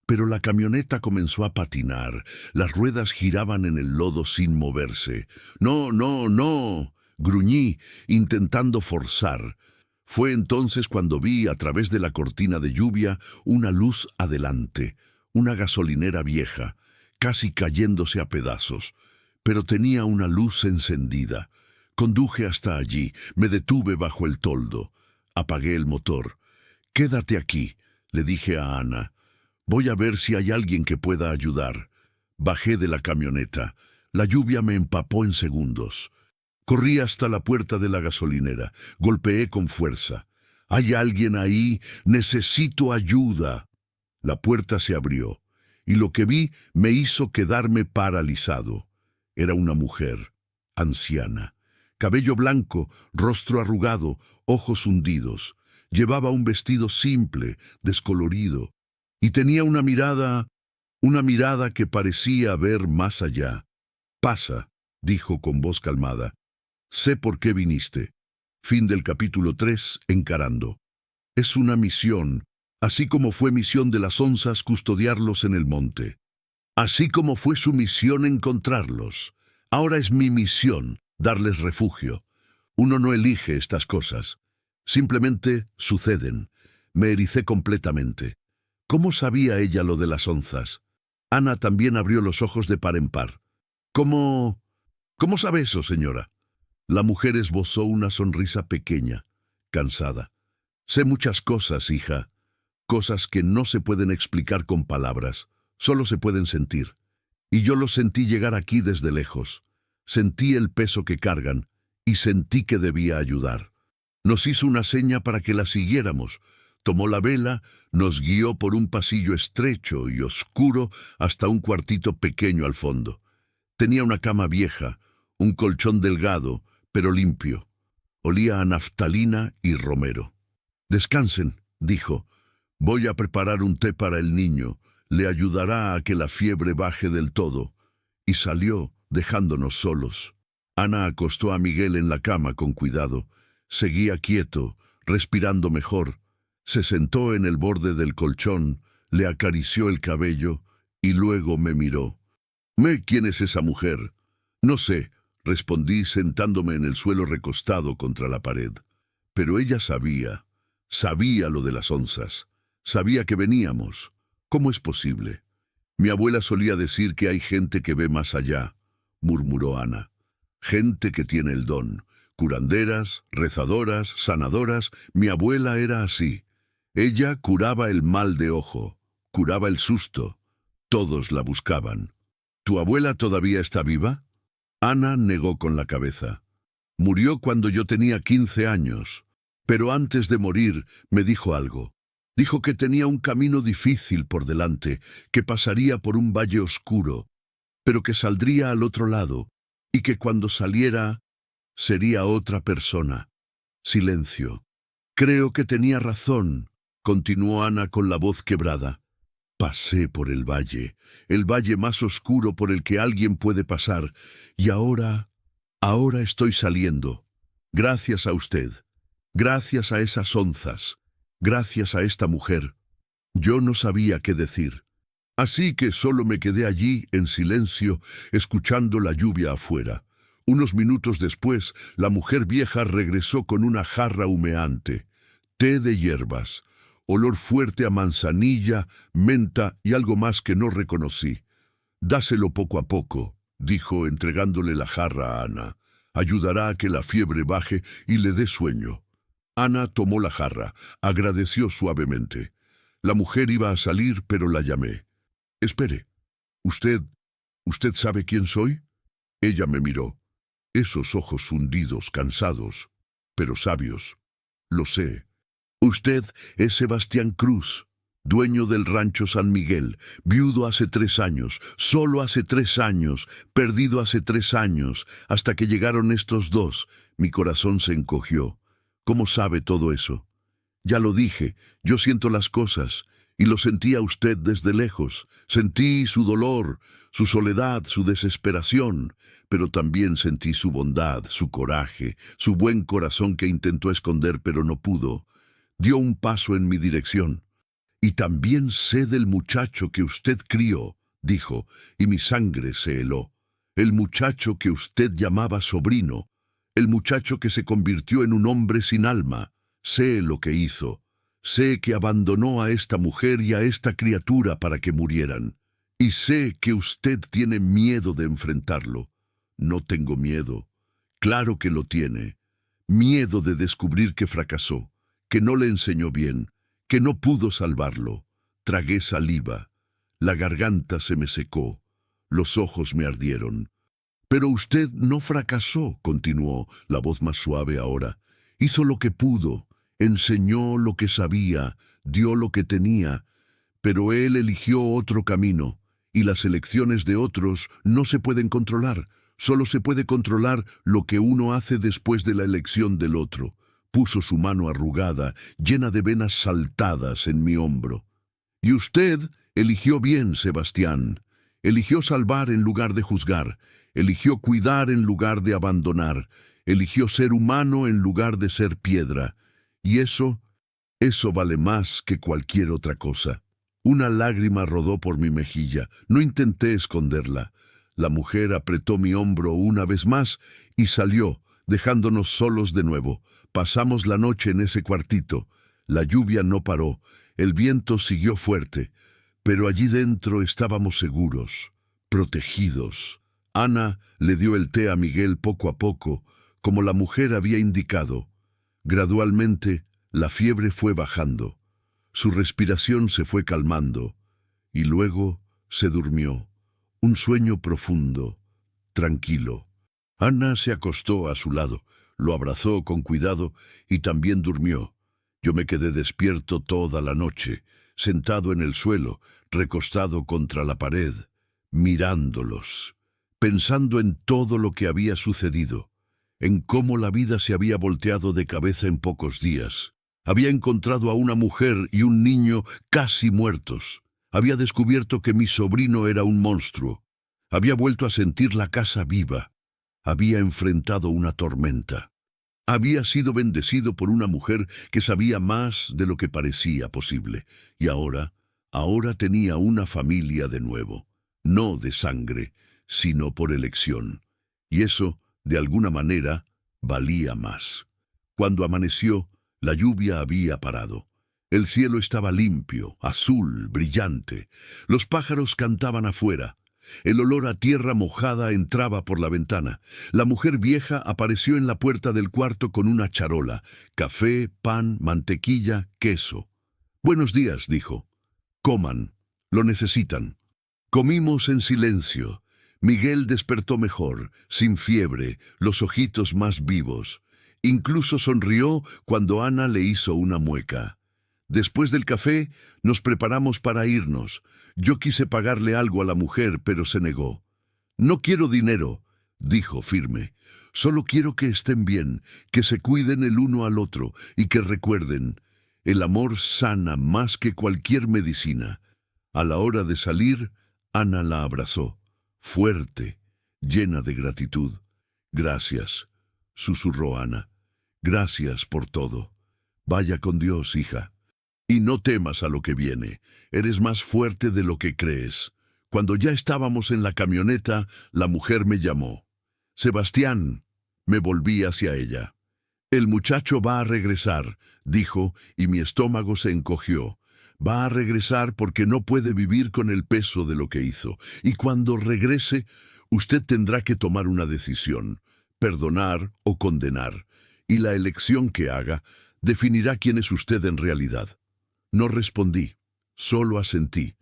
Pero la camioneta comenzó a patinar. Las ruedas giraban en el lodo sin moverse. «No, no, no», gruñí, intentando forzar. Fue entonces cuando vi, a través de la cortina de lluvia, una luz adelante, una gasolinera vieja, casi cayéndose a pedazos. Pero tenía una luz encendida. Conduje hasta allí, me detuve bajo el toldo. Apagué el motor. «Quédate aquí», le dije a Ana. «Voy a ver si hay alguien que pueda ayudar». Bajé de la camioneta. La lluvia me empapó en segundos. Corrí hasta la puerta de la gasolinera. Golpeé con fuerza. «¿Hay alguien ahí? Necesito ayuda». La puerta se abrió, y lo que vi me hizo quedarme paralizado. Era una mujer, anciana. Cabello blanco, rostro arrugado, ojos hundidos. Llevaba un vestido simple, descolorido. Y tenía una mirada que parecía ver más allá. «Pasa», dijo con voz calmada. «Sé por qué viniste». Fin del capítulo 3, Encarando. Es una misión, así como fue misión de las onzas custodiarlos en el monte. Así como fue su misión encontrarlos. Ahora es mi misión darles refugio. Uno no elige estas cosas. Simplemente suceden. Me ericé completamente. ¿Cómo sabía ella lo de las onzas? Ana también abrió los ojos de par en par. ¿Cómo sabe eso, señora? La mujer esbozó una sonrisa pequeña, cansada. «Sé muchas cosas, hija. Cosas que no se pueden explicar con palabras, solo se pueden sentir. Y yo los sentí llegar aquí desde lejos. Sentí el peso que cargan y sentí que debía ayudar. Nos hizo una seña para que la siguiéramos. Tomó la vela, nos guió por un pasillo estrecho y oscuro hasta un cuartito pequeño al fondo. Tenía una cama vieja, un colchón delgado, pero limpio. Olía a naftalina y romero. «Descansen», dijo. «Voy a preparar un té para el niño. Le ayudará a que la fiebre baje del todo». Y salió, dejándonos solos. Ana acostó a Miguel en la cama con cuidado. Seguía quieto, respirando mejor. Se sentó en el borde del colchón, le acarició el cabello y luego me miró. «¿Quién es esa mujer?» «No sé», respondí sentándome en el suelo recostado contra la pared. Pero ella sabía lo de las onzas. Sabía que veníamos. ¿Cómo es posible? «Mi abuela solía decir que hay gente que ve más allá», murmuró Ana. «Gente que tiene el don. Curanderas, rezadoras, sanadoras. Mi abuela era así. Ella curaba el mal de ojo, curaba el susto. Todos la buscaban». «¿Tu abuela todavía está viva?» Ana negó con la cabeza. «Murió cuando yo tenía 15 años. Pero antes de morir me dijo algo. Dijo que tenía un camino difícil por delante, que pasaría por un valle oscuro, pero que saldría al otro lado, y que cuando saliera sería otra persona». Silencio. «Creo que tenía razón», continuó Ana con la voz quebrada. «Pasé por el valle más oscuro por el que alguien puede pasar, y ahora estoy saliendo. Gracias a usted, gracias a esas onzas, gracias a esta mujer». Yo no sabía qué decir. Así que solo me quedé allí, en silencio, escuchando la lluvia afuera. Unos minutos después, la mujer vieja regresó con una jarra humeante. Té de hierbas. Olor fuerte a manzanilla, menta y algo más que no reconocí. «Dáselo poco a poco», dijo entregándole la jarra a Ana. «Ayudará a que la fiebre baje y le dé sueño». Ana tomó la jarra, agradeció suavemente. La mujer iba a salir, pero la llamé. «Espere. ¿Usted sabe quién soy?» Ella me miró. Esos ojos hundidos, cansados, pero sabios. «Lo sé. Usted es Sebastián Cruz, dueño del rancho San Miguel, viudo hace 3 años, solo hace 3 años, perdido hace 3 años, hasta que llegaron estos dos». Mi corazón se encogió. «¿Cómo sabe todo eso?» «Ya lo dije, yo siento las cosas, y lo sentía usted desde lejos. Sentí su dolor, su soledad, su desesperación, pero también sentí su bondad, su coraje, su buen corazón que intentó esconder pero no pudo. Dio un paso en mi dirección. Y también sé del muchacho que usted crió», dijo, y mi sangre se heló. «El muchacho que usted llamaba sobrino, el muchacho que se convirtió en un hombre sin alma. Sé lo que hizo. Sé que abandonó a esta mujer y a esta criatura para que murieran. Y sé que usted tiene miedo de enfrentarlo». «No tengo miedo». «Claro que lo tiene. Miedo de descubrir que fracasó, que no le enseñó bien, que no pudo salvarlo». Tragué saliva. La garganta se me secó. Los ojos me ardieron. «Pero usted no fracasó», continuó, la voz más suave ahora. «Hizo lo que pudo, enseñó lo que sabía, dio lo que tenía, pero él eligió otro camino, y las elecciones de otros no se pueden controlar. Solo se puede controlar lo que uno hace después de la elección del otro». Puso su mano arrugada, llena de venas saltadas, en mi hombro. «Y usted eligió bien, Sebastián. Eligió salvar en lugar de juzgar. Eligió cuidar en lugar de abandonar. Eligió ser humano en lugar de ser piedra. Y eso vale más que cualquier otra cosa». Una lágrima rodó por mi mejilla. No intenté esconderla. La mujer apretó mi hombro una vez más y salió, dejándonos solos de nuevo. Pasamos la noche en ese cuartito. La lluvia no paró. El viento siguió fuerte. Pero allí dentro estábamos seguros, protegidos. Ana le dio el té a Miguel poco a poco, como la mujer había indicado. Gradualmente, la fiebre fue bajando. Su respiración se fue calmando. Y luego se durmió. Un sueño profundo, tranquilo. Ana se acostó a su lado, lo abrazó con cuidado y también durmió. Yo me quedé despierto toda la noche, sentado en el suelo, recostado contra la pared, mirándolos, pensando en todo lo que había sucedido, en cómo la vida se había volteado de cabeza en pocos días. Había encontrado a una mujer y un niño casi muertos. Había descubierto que mi sobrino era un monstruo. Había vuelto a sentir la casa viva. Había enfrentado una tormenta. Había sido bendecido por una mujer que sabía más de lo que parecía posible. Y ahora tenía una familia de nuevo. No de sangre, sino por elección. Y eso, de alguna manera, valía más. Cuando amaneció, la lluvia había parado. El cielo estaba limpio, azul, brillante. Los pájaros cantaban afuera. El olor a tierra mojada entraba por la ventana. La mujer vieja apareció en la puerta del cuarto con una charola. Café, pan, mantequilla, queso. «Buenos días», dijo. «Coman. Lo necesitan». Comimos en silencio. Miguel despertó mejor, sin fiebre, los ojitos más vivos. Incluso sonrió cuando Ana le hizo una mueca. Después del café, nos preparamos para irnos. Yo quise pagarle algo a la mujer, pero se negó. «No quiero dinero», dijo firme. «Solo quiero que estén bien, que se cuiden el uno al otro y que recuerden, el amor sana más que cualquier medicina». A la hora de salir, Ana la abrazó, fuerte, llena de gratitud. «Gracias», susurró Ana. «Gracias por todo. Vaya con Dios, hija. Y no temas a lo que viene. Eres más fuerte de lo que crees». Cuando ya estábamos en la camioneta, la mujer me llamó. «Sebastián», me volví hacia ella. «El muchacho va a regresar», dijo, y mi estómago se encogió. «Va a regresar porque no puede vivir con el peso de lo que hizo. Y cuando regrese, usted tendrá que tomar una decisión, perdonar o condenar. Y la elección que haga definirá quién es usted en realidad». No respondí, solo asentí.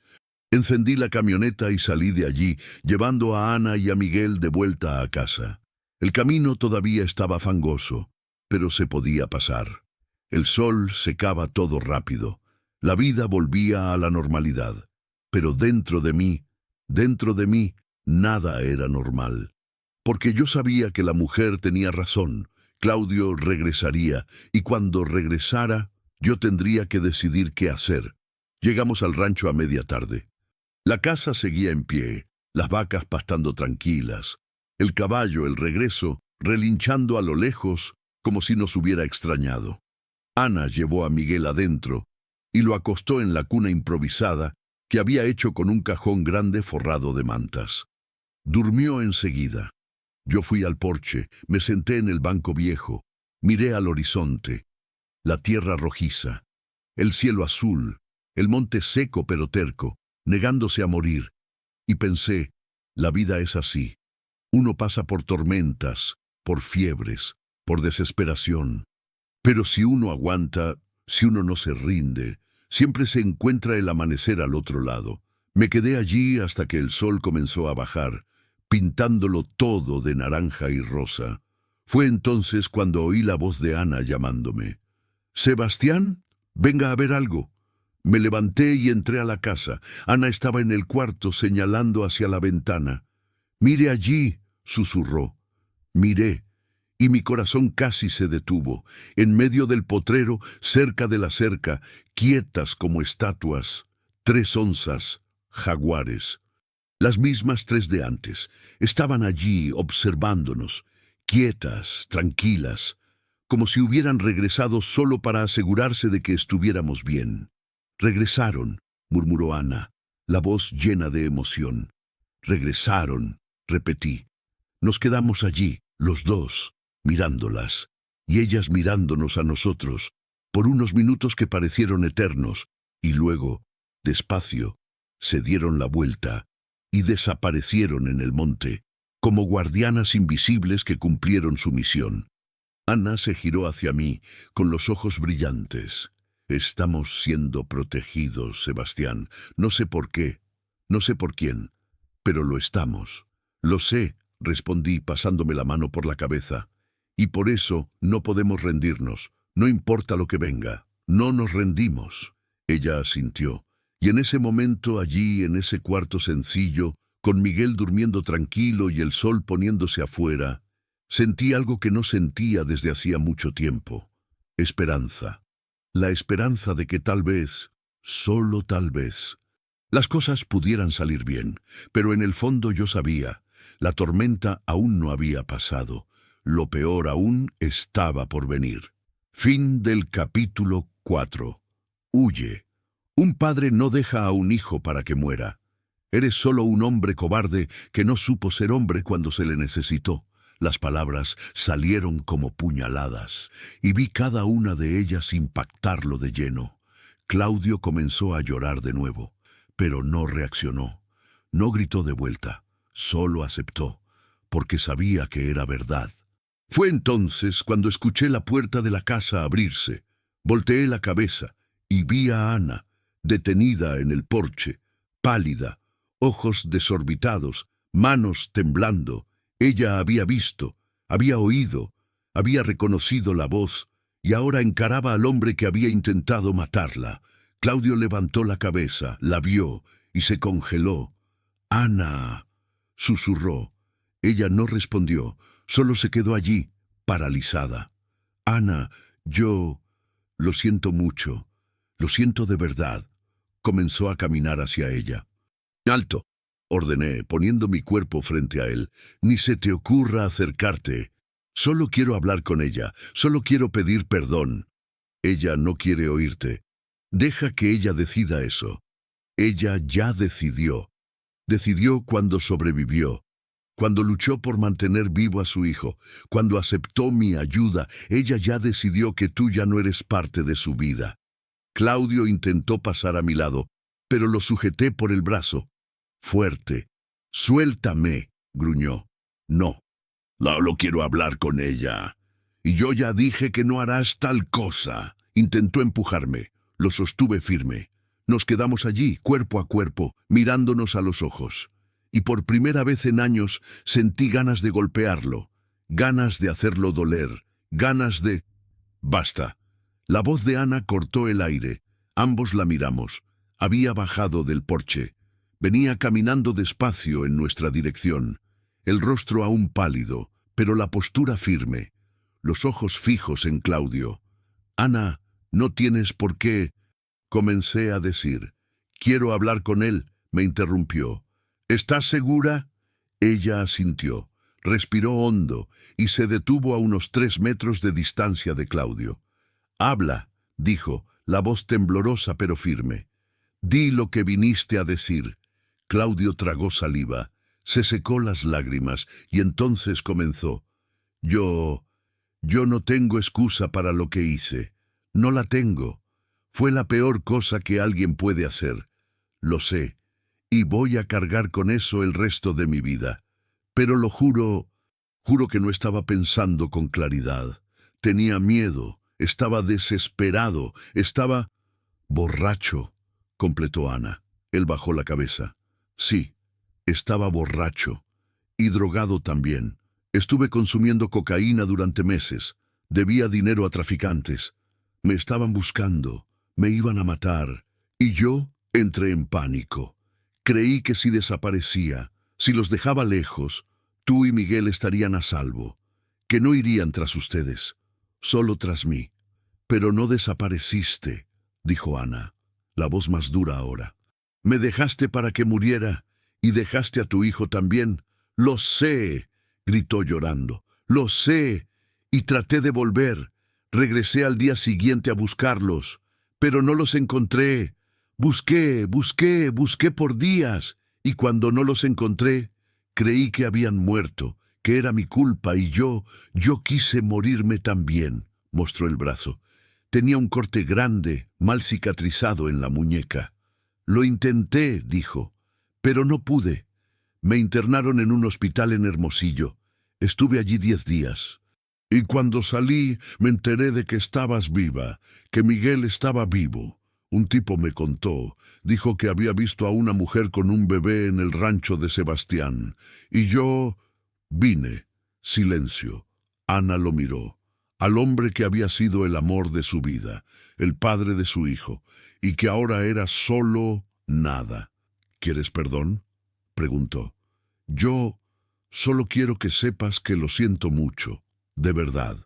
Encendí la camioneta y salí de allí, llevando a Ana y a Miguel de vuelta a casa. El camino todavía estaba fangoso, pero se podía pasar. El sol secaba todo rápido. La vida volvía a la normalidad. Pero dentro de mí, nada era normal. Porque yo sabía que la mujer tenía razón. Claudio regresaría, y cuando regresara, yo tendría que decidir qué hacer. Llegamos al rancho a media tarde. La casa seguía en pie, las vacas pastando tranquilas, el caballo, el regreso, relinchando a lo lejos como si nos hubiera extrañado. Ana llevó a Miguel adentro y lo acostó en la cuna improvisada que había hecho con un cajón grande forrado de mantas. Durmió enseguida. Yo fui al porche, me senté en el banco viejo, miré al horizonte, la tierra rojiza, el cielo azul, el monte seco pero terco, negándose a morir, y pensé, la vida es así. Uno pasa por tormentas, por fiebres, por desesperación. Pero si uno aguanta, si uno no se rinde, siempre se encuentra el amanecer al otro lado. Me quedé allí hasta que el sol comenzó a bajar, pintándolo todo de naranja y rosa. Fue entonces cuando oí la voz de Ana llamándome. «Sebastián, venga a ver algo». Me levanté y entré a la casa. Ana estaba en el cuarto señalando hacia la ventana. «Mire allí», susurró. Miré, y mi corazón casi se detuvo. En medio del potrero, cerca de la cerca, quietas como estatuas, 3 onzas, jaguares. Las mismas 3 de antes. Estaban allí observándonos, quietas, tranquilas, como si hubieran regresado solo para asegurarse de que estuviéramos bien. «Regresaron», murmuró Ana, la voz llena de emoción. «Regresaron», repetí. Nos quedamos allí, los dos, mirándolas, y ellas mirándonos a nosotros, por unos minutos que parecieron eternos, y luego, despacio, se dieron la vuelta y desaparecieron en el monte, como guardianas invisibles que cumplieron su misión. Ana se giró hacia mí, con los ojos brillantes. «Estamos siendo protegidos, Sebastián. No sé por qué, no sé por quién, pero lo estamos». «Lo sé», respondí pasándome la mano por la cabeza. «Y por eso no podemos rendirnos, no importa lo que venga». No nos rendimos. Ella asintió. Y en ese momento, allí, en ese cuarto sencillo, con Miguel durmiendo tranquilo y el sol poniéndose afuera, sentí algo que no sentía desde hacía mucho tiempo. Esperanza. La esperanza de que tal vez, solo tal vez, las cosas pudieran salir bien. Pero en el fondo yo sabía, la tormenta aún no había pasado. Lo peor aún estaba por venir. Fin del capítulo 4. Huye. Un padre no deja a un hijo para que muera. Eres solo un hombre cobarde que no supo ser hombre cuando se le necesitó. Las palabras salieron como puñaladas, y vi cada una de ellas impactarlo de lleno. Claudio comenzó a llorar de nuevo, pero no reaccionó. No gritó de vuelta, solo aceptó, porque sabía que era verdad. Fue entonces cuando escuché la puerta de la casa abrirse. Volteé la cabeza y vi a Ana, detenida en el porche, pálida, ojos desorbitados, manos temblando. Ella había visto, había oído, había reconocido la voz, y ahora encaraba al hombre que había intentado matarla. Claudio levantó la cabeza, la vio, y se congeló. «Ana», susurró. Ella no respondió, solo se quedó allí, paralizada. «Ana, yo... lo siento mucho, lo siento de verdad». Comenzó a caminar hacia ella. «¡Alto!», ordené, poniendo mi cuerpo frente a él. «Ni se te ocurra acercarte. Solo quiero hablar con ella, solo quiero pedir perdón». «Ella no quiere oírte. Deja que ella decida eso». Ella ya decidió. Decidió cuando sobrevivió, cuando luchó por mantener vivo a su hijo, cuando aceptó mi ayuda. Ella ya decidió que tú ya no eres parte de su vida. Claudio intentó pasar a mi lado, pero lo sujeté por el brazo. Fuerte. «Suéltame», gruñó. «No. No quiero hablar con ella. Y yo ya dije que no harás tal cosa». Intentó empujarme. Lo sostuve firme. Nos quedamos allí, cuerpo a cuerpo, mirándonos a los ojos. Y por primera vez en años sentí ganas de golpearlo, ganas de hacerlo doler, ganas de... «Basta». La voz de Ana cortó el aire. Ambos la miramos. Había bajado del porche. Venía caminando despacio en nuestra dirección, el rostro aún pálido, pero la postura firme, los ojos fijos en Claudio. «Ana, no tienes por qué», comencé a decir. «Quiero hablar con él», me interrumpió. «¿Estás segura?». Ella asintió, respiró hondo y se detuvo a unos 3 metros de distancia de Claudio. «Habla», dijo, la voz temblorosa pero firme. «Di lo que viniste a decir». Claudio tragó saliva, se secó las lágrimas y entonces comenzó. Yo no tengo excusa para lo que hice. No la tengo. Fue la peor cosa que alguien puede hacer. Lo sé, y voy a cargar con eso el resto de mi vida. Pero lo juro que no estaba pensando con claridad. Tenía miedo, estaba desesperado, estaba... «Borracho», completó Ana. Él bajó la cabeza. «Sí, estaba borracho. Y drogado también. Estuve consumiendo cocaína durante meses. Debía dinero a traficantes. Me estaban buscando. Me iban a matar. Y yo entré en pánico. Creí que si desaparecía, si los dejaba lejos, tú y Miguel estarían a salvo. Que no irían tras ustedes, solo tras mí. Pero no desapareciste», dijo Ana, la voz más dura ahora. «Me dejaste para que muriera, y dejaste a tu hijo también». «Lo sé», gritó llorando. «Lo sé, y traté de volver. Regresé al día siguiente a buscarlos, pero no los encontré. Busqué por días, y cuando no los encontré, creí que habían muerto, que era mi culpa, y yo quise morirme también», mostró el brazo. Tenía un corte grande, mal cicatrizado en la muñeca. «Lo intenté», dijo, «pero no pude. Me internaron en un hospital en Hermosillo. Estuve allí 10 días. Y cuando salí, me enteré de que estabas viva, que Miguel estaba vivo. Un tipo me contó, dijo que había visto a una mujer con un bebé en el rancho de Sebastián. Y yo vine». Silencio. Ana lo miró. al hombre que había sido el amor de su vida, el padre de su hijo, y que ahora era solo nada. ¿Quieres perdón?, preguntó. Yo solo quiero que sepas que lo siento mucho, de verdad.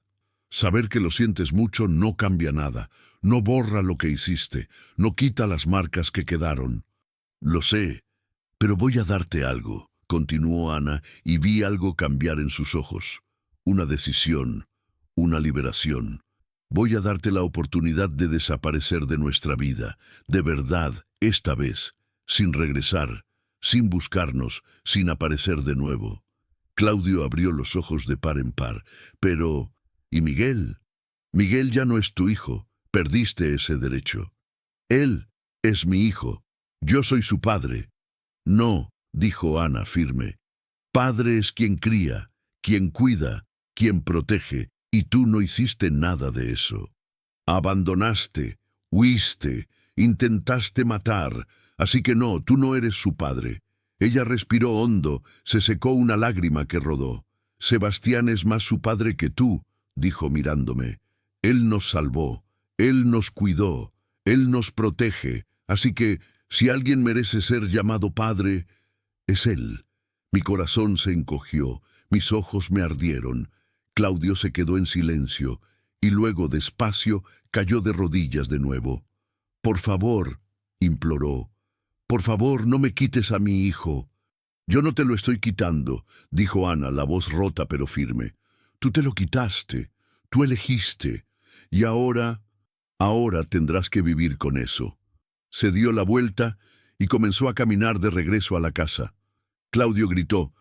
Saber que lo sientes mucho no cambia nada, no borra lo que hiciste, no quita las marcas que quedaron. Lo sé, pero voy a darte algo, continuó Ana, y vi algo cambiar en sus ojos. Una decisión, una liberación. Voy a darte la oportunidad de desaparecer de nuestra vida, de verdad, esta vez, sin regresar, sin buscarnos, sin aparecer de nuevo. Claudio abrió los ojos de par en par. Pero, ¿y Miguel? Miguel ya no es tu hijo, perdiste ese derecho. Él es mi hijo, yo soy su padre. No, dijo Ana firme. Padre es quien cría, quien cuida, quien protege, y tú no hiciste nada de eso. Abandonaste, huiste, intentaste matar, así que no, tú no eres su padre. Ella respiró hondo, se secó una lágrima que rodó. Sebastián es más su padre que tú, dijo mirándome. Él nos salvó, él nos cuidó, él nos protege, así que si alguien merece ser llamado padre, es él. Mi corazón se encogió, mis ojos me ardieron. Claudio se quedó en silencio, y luego despacio cayó de rodillas de nuevo. Por favor, imploró. Por favor, no me quites a mi hijo. Yo no te lo estoy quitando, dijo Ana, la voz rota pero firme. Tú te lo quitaste, tú elegiste, y ahora tendrás que vivir con eso. Se dio la vuelta y comenzó a caminar de regreso a la casa. Claudio gritó,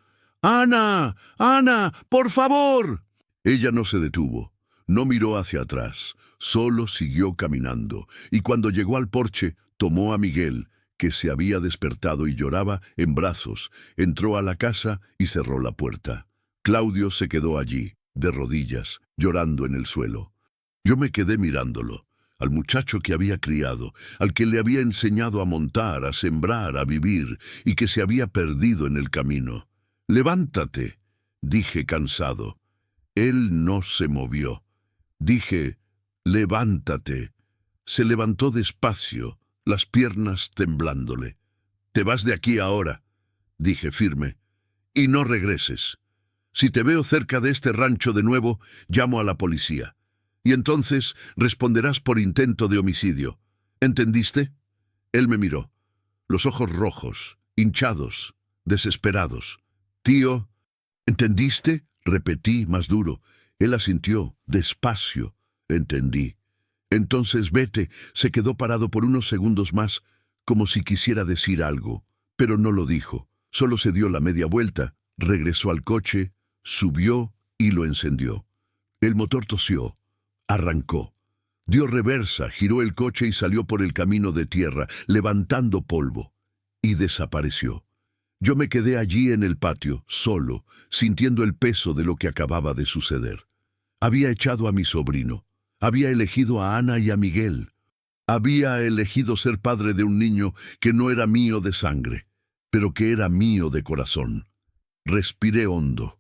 ¡Ana! ¡Ana! ¡Por favor! Ella no se detuvo, no miró hacia atrás, solo siguió caminando, y cuando llegó al porche, tomó a Miguel, que se había despertado y lloraba, en brazos, entró a la casa y cerró la puerta. Claudio se quedó allí, de rodillas, llorando en el suelo. Yo me quedé mirándolo, al muchacho que había criado, al que le había enseñado a montar, a sembrar, a vivir, y que se había perdido en el camino. «Levántate», dije cansado. Él no se movió. Dije, «Levántate». Se levantó despacio, las piernas temblándole. «Te vas de aquí ahora», dije firme, «y no regreses. Si te veo cerca de este rancho de nuevo, llamo a la policía. Y entonces responderás por intento de homicidio. ¿Entendiste?» Él me miró, los ojos rojos, hinchados, desesperados. «Tío, ¿entendiste?», repetí más duro. Él asintió, despacio. «Entendí». «Entonces vete». Se quedó parado por unos segundos más, como si quisiera decir algo, pero no lo dijo. Solo se dio la media vuelta, regresó al coche, subió y lo encendió. El motor tosió, arrancó. Dio reversa, giró el coche y salió por el camino de tierra, levantando polvo, y desapareció. Yo me quedé allí en el patio, solo, sintiendo el peso de lo que acababa de suceder. Había echado a mi sobrino. Había elegido a Ana y a Miguel. Había elegido ser padre de un niño que no era mío de sangre, pero que era mío de corazón. Respiré hondo.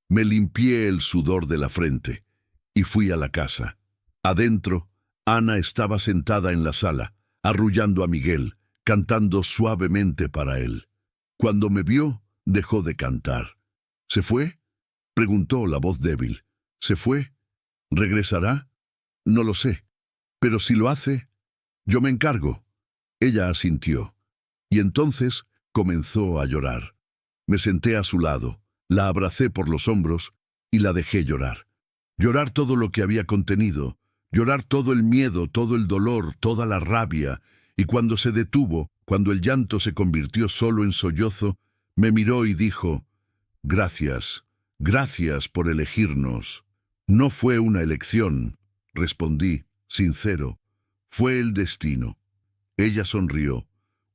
Me limpié el sudor de la frente y fui a la casa. Adentro, Ana estaba sentada en la sala, arrullando a Miguel, cantando suavemente para él. Cuando me vio, dejó de cantar. «¿Se fue?», preguntó la voz débil. «¿Se fue? ¿Regresará? No lo sé, pero si lo hace, yo me encargo». Ella asintió, y entonces comenzó a llorar. Me senté a su lado, la abracé por los hombros y la dejé llorar. Llorar todo lo que había contenido, llorar todo el miedo, todo el dolor, toda la rabia, y cuando se detuvo, cuando el llanto se convirtió solo en sollozo, me miró y dijo, «Gracias, gracias por elegirnos». «No fue una elección», respondí, sincero, «fue el destino». Ella sonrió,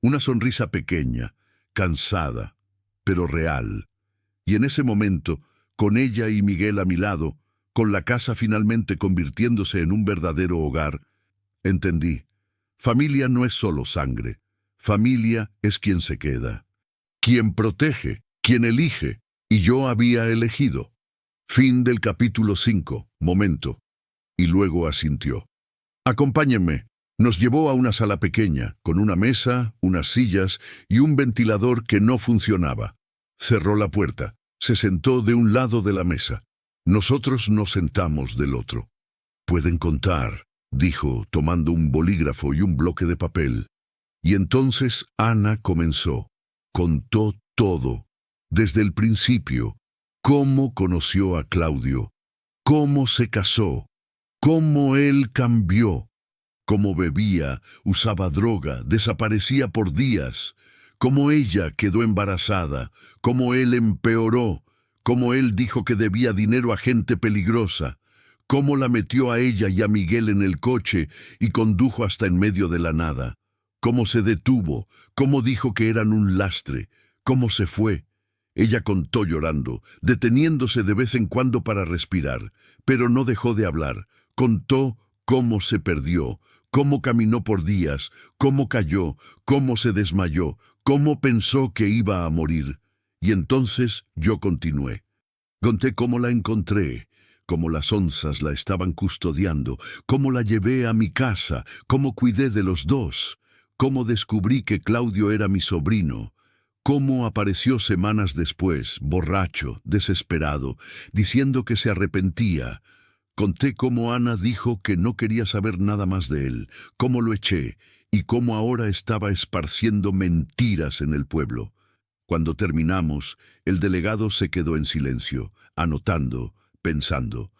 una sonrisa pequeña, cansada, pero real. Y en ese momento, con ella y Miguel a mi lado, con la casa finalmente convirtiéndose en un verdadero hogar, entendí, familia no es solo sangre, familia es quien se queda, quien protege, quien elige, y yo había elegido. Fin del capítulo 5. Momento. y luego asintió. «Acompáñenme». Nos llevó a una sala pequeña, con una mesa, unas sillas y un ventilador que no funcionaba. Cerró la puerta, se sentó de un lado de la mesa. Nosotros nos sentamos del otro. «Pueden contar», dijo, tomando un bolígrafo y un bloque de papel. Y entonces Ana comenzó. Contó todo, desde el principio, cómo conoció a Claudio, cómo se casó, cómo él cambió, cómo bebía, usaba droga, desaparecía por días, cómo ella quedó embarazada, cómo él empeoró, cómo él dijo que debía dinero a gente peligrosa, cómo la metió a ella y a Miguel en el coche y condujo hasta en medio de la nada, cómo se detuvo, cómo dijo que eran un lastre, cómo se fue. Ella contó llorando, deteniéndose de vez en cuando para respirar, pero no dejó de hablar. Contó cómo se perdió, cómo caminó por días, cómo cayó, cómo se desmayó, cómo pensó que iba a morir. Y entonces yo continué. Conté cómo la encontré, cómo las onzas la estaban custodiando, cómo la llevé a mi casa, cómo cuidé de los dos, cómo descubrí que Claudio era mi sobrino, cómo apareció semanas después, borracho, desesperado, diciendo que se arrepentía. Conté cómo Ana dijo que no quería saber nada más de él, cómo lo eché y cómo ahora estaba esparciendo mentiras en el pueblo. Cuando terminamos, el delegado se quedó en silencio, anotando, pensando.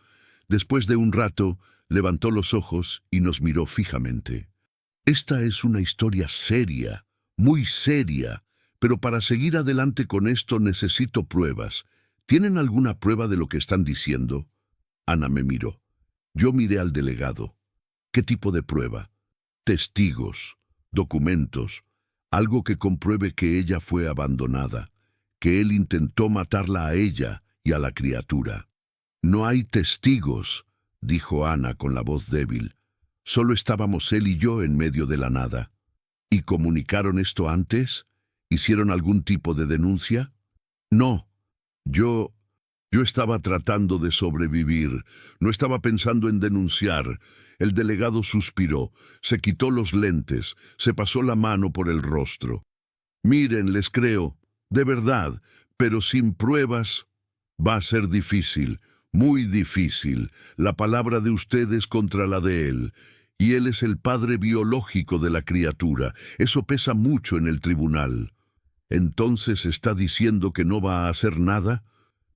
Después de un rato, levantó los ojos y nos miró fijamente. «Esta es una historia seria, muy seria, pero para seguir adelante con esto necesito pruebas. ¿Tienen alguna prueba de lo que están diciendo?» Ana me miró. Yo miré al delegado. «¿Qué tipo de prueba?» «Testigos, documentos, algo que compruebe que ella fue abandonada, que él intentó matarla a ella y a la criatura». «No hay testigos», dijo Ana con la voz débil. «Solo estábamos él y yo en medio de la nada». «¿Y comunicaron esto antes? ¿Hicieron algún tipo de denuncia?» «No. Yo estaba tratando de sobrevivir. No estaba pensando en denunciar». El delegado suspiró, se quitó los lentes, se pasó la mano por el rostro. «Miren, les creo, de verdad, pero sin pruebas va a ser difícil, muy difícil. La palabra de ustedes contra la de él. Y él es el padre biológico de la criatura. Eso pesa mucho en el tribunal». «¿Entonces está diciendo que no va a hacer nada?»,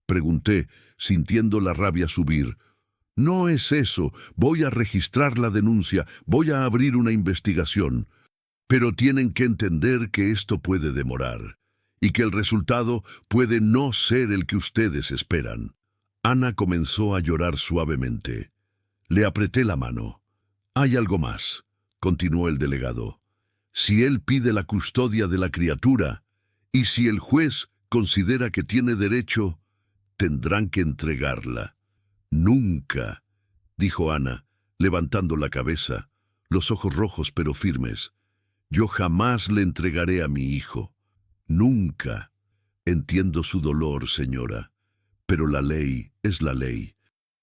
pregunté, sintiendo la rabia subir. «No es eso. Voy a registrar la denuncia, voy a abrir una investigación. Pero tienen que entender que esto puede demorar, y que el resultado puede no ser el que ustedes esperan». Ana comenzó a llorar suavemente. Le apreté la mano. «Hay algo más», continuó el delegado. «Si él pide la custodia de la criatura, y si el juez considera que tiene derecho, tendrán que entregarla». «Nunca», dijo Ana, levantando la cabeza, los ojos rojos pero firmes. «Yo jamás le entregaré a mi hijo. Nunca. Entiendo su dolor, señora, pero la ley es la ley.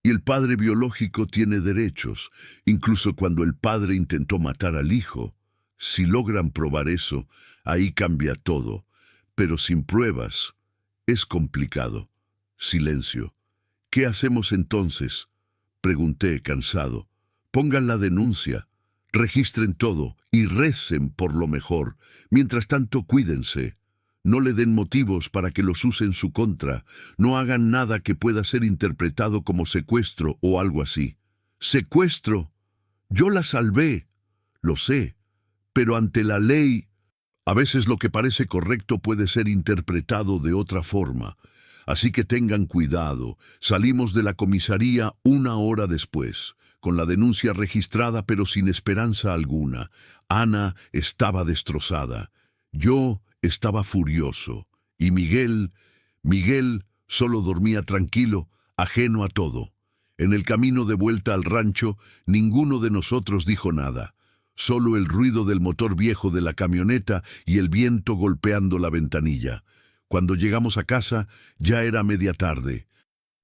Y el padre biológico tiene derechos, incluso cuando el padre intentó matar al hijo. Si logran probar eso, ahí cambia todo. Pero sin pruebas, es complicado». Silencio. «¿Qué hacemos entonces?», pregunté, cansado. «Pongan la denuncia, registren todo y recen por lo mejor. Mientras tanto, cuídense. No le den motivos para que los use en su contra. No hagan nada que pueda ser interpretado como secuestro o algo así». «¿Secuestro? Yo la salvé». «Lo sé, pero ante la ley, a veces lo que parece correcto puede ser interpretado de otra forma. Así que tengan cuidado». Salimos de la comisaría 1 hora después, con la denuncia registrada pero sin esperanza alguna. Ana estaba destrozada. Yo estaba furioso. Y Miguel solo dormía tranquilo, ajeno a todo. En el camino de vuelta al rancho, ninguno de nosotros dijo nada. Solo el ruido del motor viejo de la camioneta y el viento golpeando la ventanilla. Cuando llegamos a casa, ya era media tarde.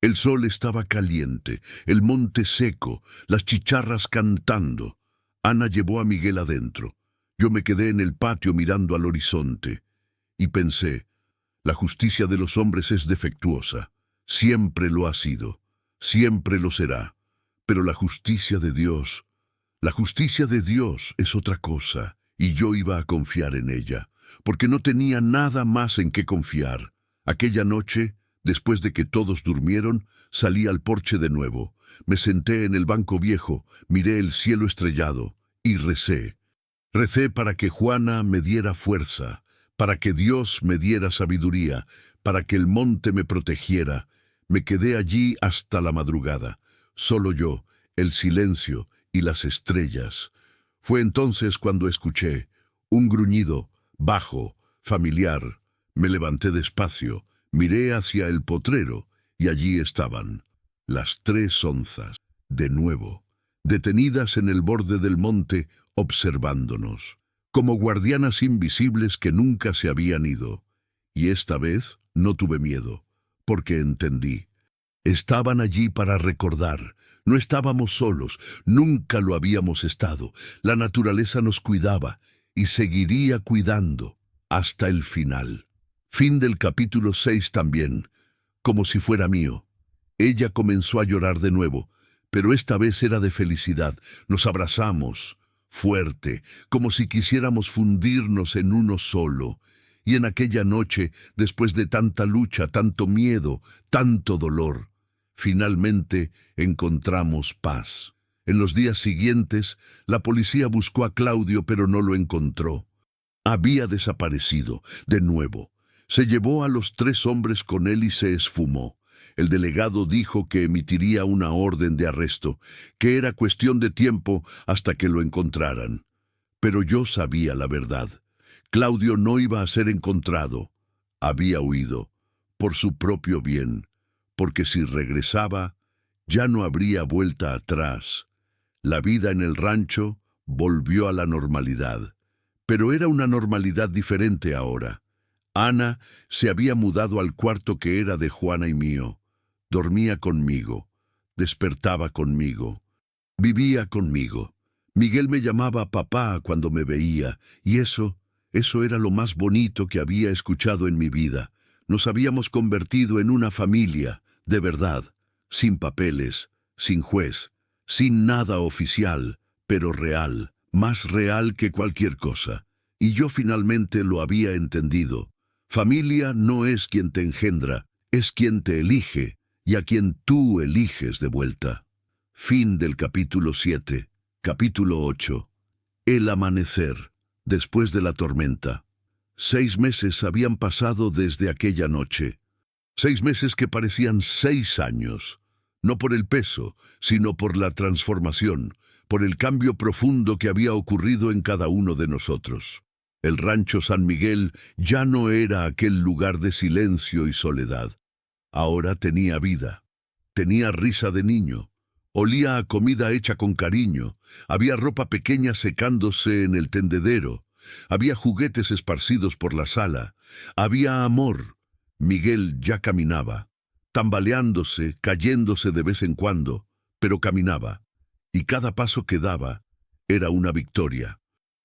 El sol estaba caliente, el monte seco, las chicharras cantando. Ana llevó a Miguel adentro. Yo me quedé en el patio mirando al horizonte. Y pensé, la justicia de los hombres es defectuosa. Siempre lo ha sido. Siempre lo será. Pero la justicia de Dios es otra cosa. Y yo iba a confiar en ella, porque no tenía nada más en qué confiar. Aquella noche, después de que todos durmieron, salí al porche de nuevo. Me senté en el banco viejo, miré el cielo estrellado y recé. Recé para que Juana me diera fuerza, para que Dios me diera sabiduría, para que el monte me protegiera. Me quedé allí hasta la madrugada, solo yo, el silencio y las estrellas. Fue entonces cuando escuché un gruñido, bajo, familiar. Me levanté despacio, miré hacia el potrero, y allí estaban, las 3 onzas, de nuevo, detenidas en el borde del monte, observándonos, como guardianas invisibles que nunca se habían ido. Y esta vez no tuve miedo, porque entendí. Estaban allí para recordar. No estábamos solos, nunca lo habíamos estado. La naturaleza nos cuidaba y seguiría cuidando hasta el final. Fin del capítulo 6 también, como si fuera mío. Ella comenzó a llorar de nuevo, pero esta vez era de felicidad. Nos abrazamos, fuerte, como si quisiéramos fundirnos en uno solo. Y en aquella noche, después de tanta lucha, tanto miedo, tanto dolor, finalmente encontramos paz. En los días siguientes, la policía buscó a Claudio, pero no lo encontró. Había desaparecido, de nuevo. Se llevó a los 3 hombres con él y se esfumó. El delegado dijo que emitiría una orden de arresto, que era cuestión de tiempo hasta que lo encontraran. Pero yo sabía la verdad. Claudio no iba a ser encontrado. Había huido, por su propio bien, porque si regresaba, ya no habría vuelta atrás. La vida en el rancho volvió a la normalidad, pero era una normalidad diferente ahora. Ana se había mudado al cuarto que era de Juana y mío. Dormía conmigo, despertaba conmigo, vivía conmigo. Miguel me llamaba papá cuando me veía, y eso era lo más bonito que había escuchado en mi vida. Nos habíamos convertido en una familia, de verdad, sin papeles, sin juez, sin nada oficial, pero real, más real que cualquier cosa. Y yo finalmente lo había entendido. Familia no es quien te engendra, es quien te elige, y a quien tú eliges de vuelta. Fin del capítulo 7. Capítulo 8. El amanecer, después de la tormenta. 6 meses habían pasado desde aquella noche. 6 meses que parecían 6 años. No por el peso, sino por la transformación, por el cambio profundo que había ocurrido en cada uno de nosotros. El rancho San Miguel ya no era aquel lugar de silencio y soledad. Ahora tenía vida. Tenía risa de niño. Olía a comida hecha con cariño. Había ropa pequeña secándose en el tendedero. Había juguetes esparcidos por la sala. Había amor. Miguel ya caminaba, tambaleándose, cayéndose de vez en cuando, pero caminaba. Y cada paso que daba era una victoria.